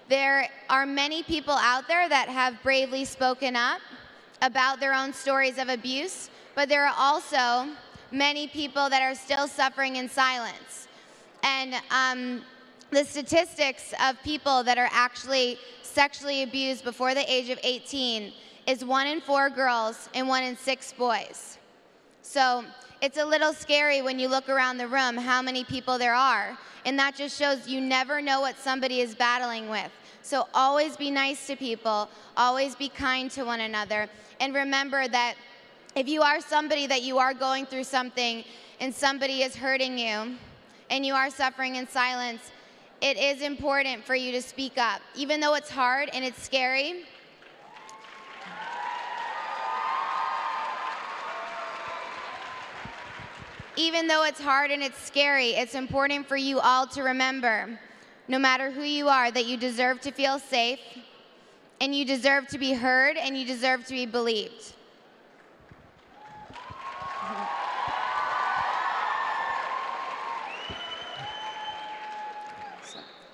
Speaker 6: there are many people out there that have bravely spoken up about their own stories of abuse, but there are also many people that are still suffering in silence. And the statistics of people that are actually sexually abused before the age of 18 is 1 in 4 girls and 1 in 6 boys. So it's a little scary when you look around the room how many people there are. And that just shows you never know what somebody is battling with. So always be nice to people. Always be kind to one another. And remember that If you are somebody that you are going through something and somebody is hurting you and you are suffering in silence, it is important for you to speak up. Even though it's hard and it's scary, it's important for you all to remember, no matter who you are, that you deserve to feel safe, and you deserve to be heard, and you deserve to be believed.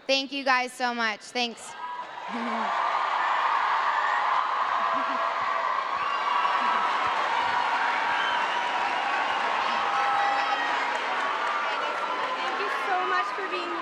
Speaker 6: Thank you guys so much. Thanks.
Speaker 3: For being here.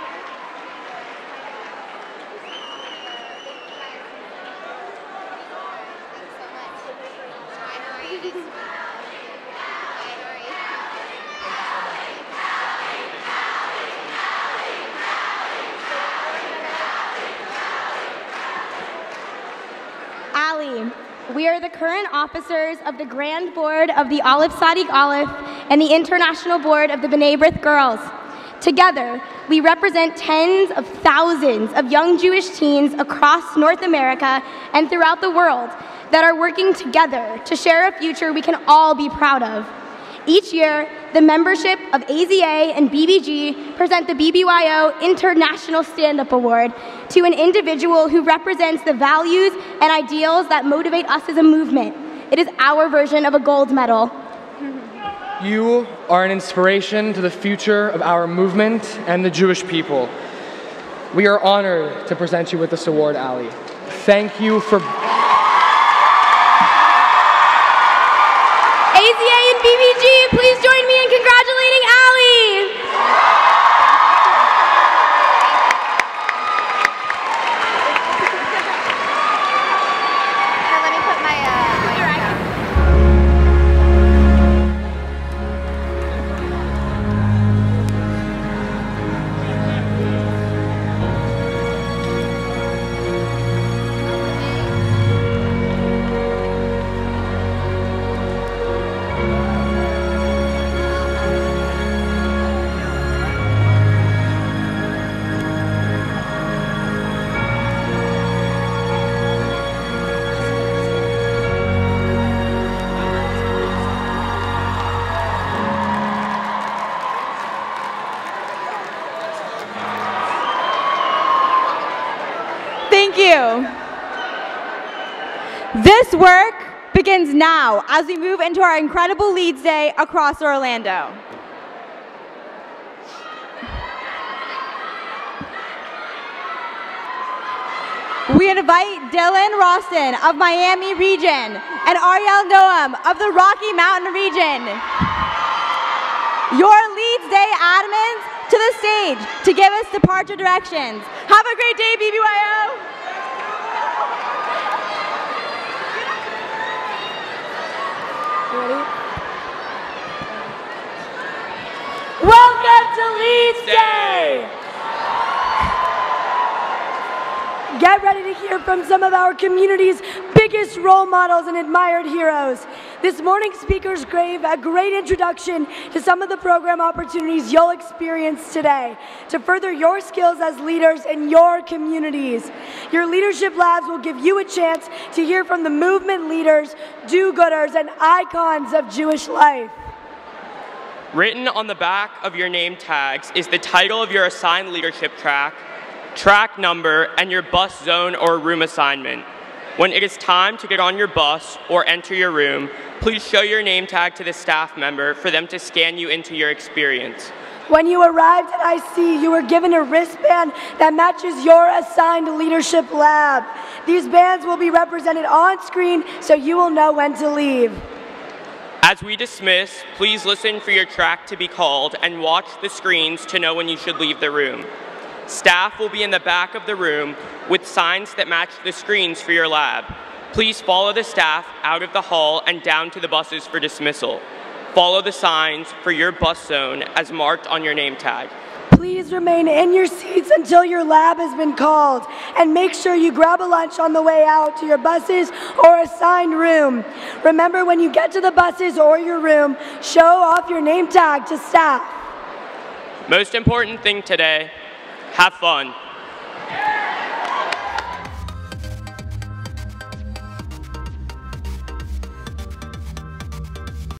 Speaker 3: Aly, we are the current officers of the Grand Board of the Aleph Sadiq Aleph and the International Board of the B'nai B'rith Girls. Together, we represent tens of thousands of young Jewish teens across North America and throughout the world that are working together to share a future we can all be proud of. Each year, the membership of AZA and BBG present the BBYO International Stand-Up Award to an individual who represents the values and ideals that motivate us as a movement. It is our version of a gold medal.
Speaker 8: You are an inspiration to the future of our movement and the Jewish people. We are honored to present you with this award, Aly. Thank you for...
Speaker 3: AZA and BBG, please join me in congratulating Aly.
Speaker 6: Let me put my
Speaker 3: Thank you. This work begins now as we move into our incredible Leads Day across Orlando. We invite Dylan Roston of Miami region and Ariel Noam of the Rocky Mountain region, your Leads Day admins, to the stage to give us departure directions. Have a great day, BBYO. Ready? Welcome to Leads Day.
Speaker 9: Get ready to hear from some of our community's biggest role models and admired heroes. This morning's speakers gave a great introduction to some of the program opportunities you'll experience today to further your skills as leaders in your communities. Your leadership labs will give you a chance to hear from the movement leaders, do-gooders, and icons of Jewish life.
Speaker 22: Written on the back of your name tags is the title of your assigned leadership track, track number, and your bus zone or room assignment. When it is time to get on your bus or enter your room, please show your name tag to the staff member for them to scan you into your experience.
Speaker 9: When you arrived at IC, you were given a wristband that matches your assigned leadership lab. These bands will be represented on screen so you will know when to leave.
Speaker 22: As we dismiss, please listen for your track to be called and watch the screens to know when you should leave the room. Staff will be in the back of the room with signs that match the screens for your lab. Please follow the staff out of the hall and down to the buses for dismissal. Follow the signs for your bus zone as marked on your name tag.
Speaker 9: Please Please remain in your seats until your lab has been called, and make sure you grab a lunch on the way out to your buses or assigned room. Remember, when you get to the buses or your room, show off your name tag to staff.
Speaker 22: Most important thing today, have fun.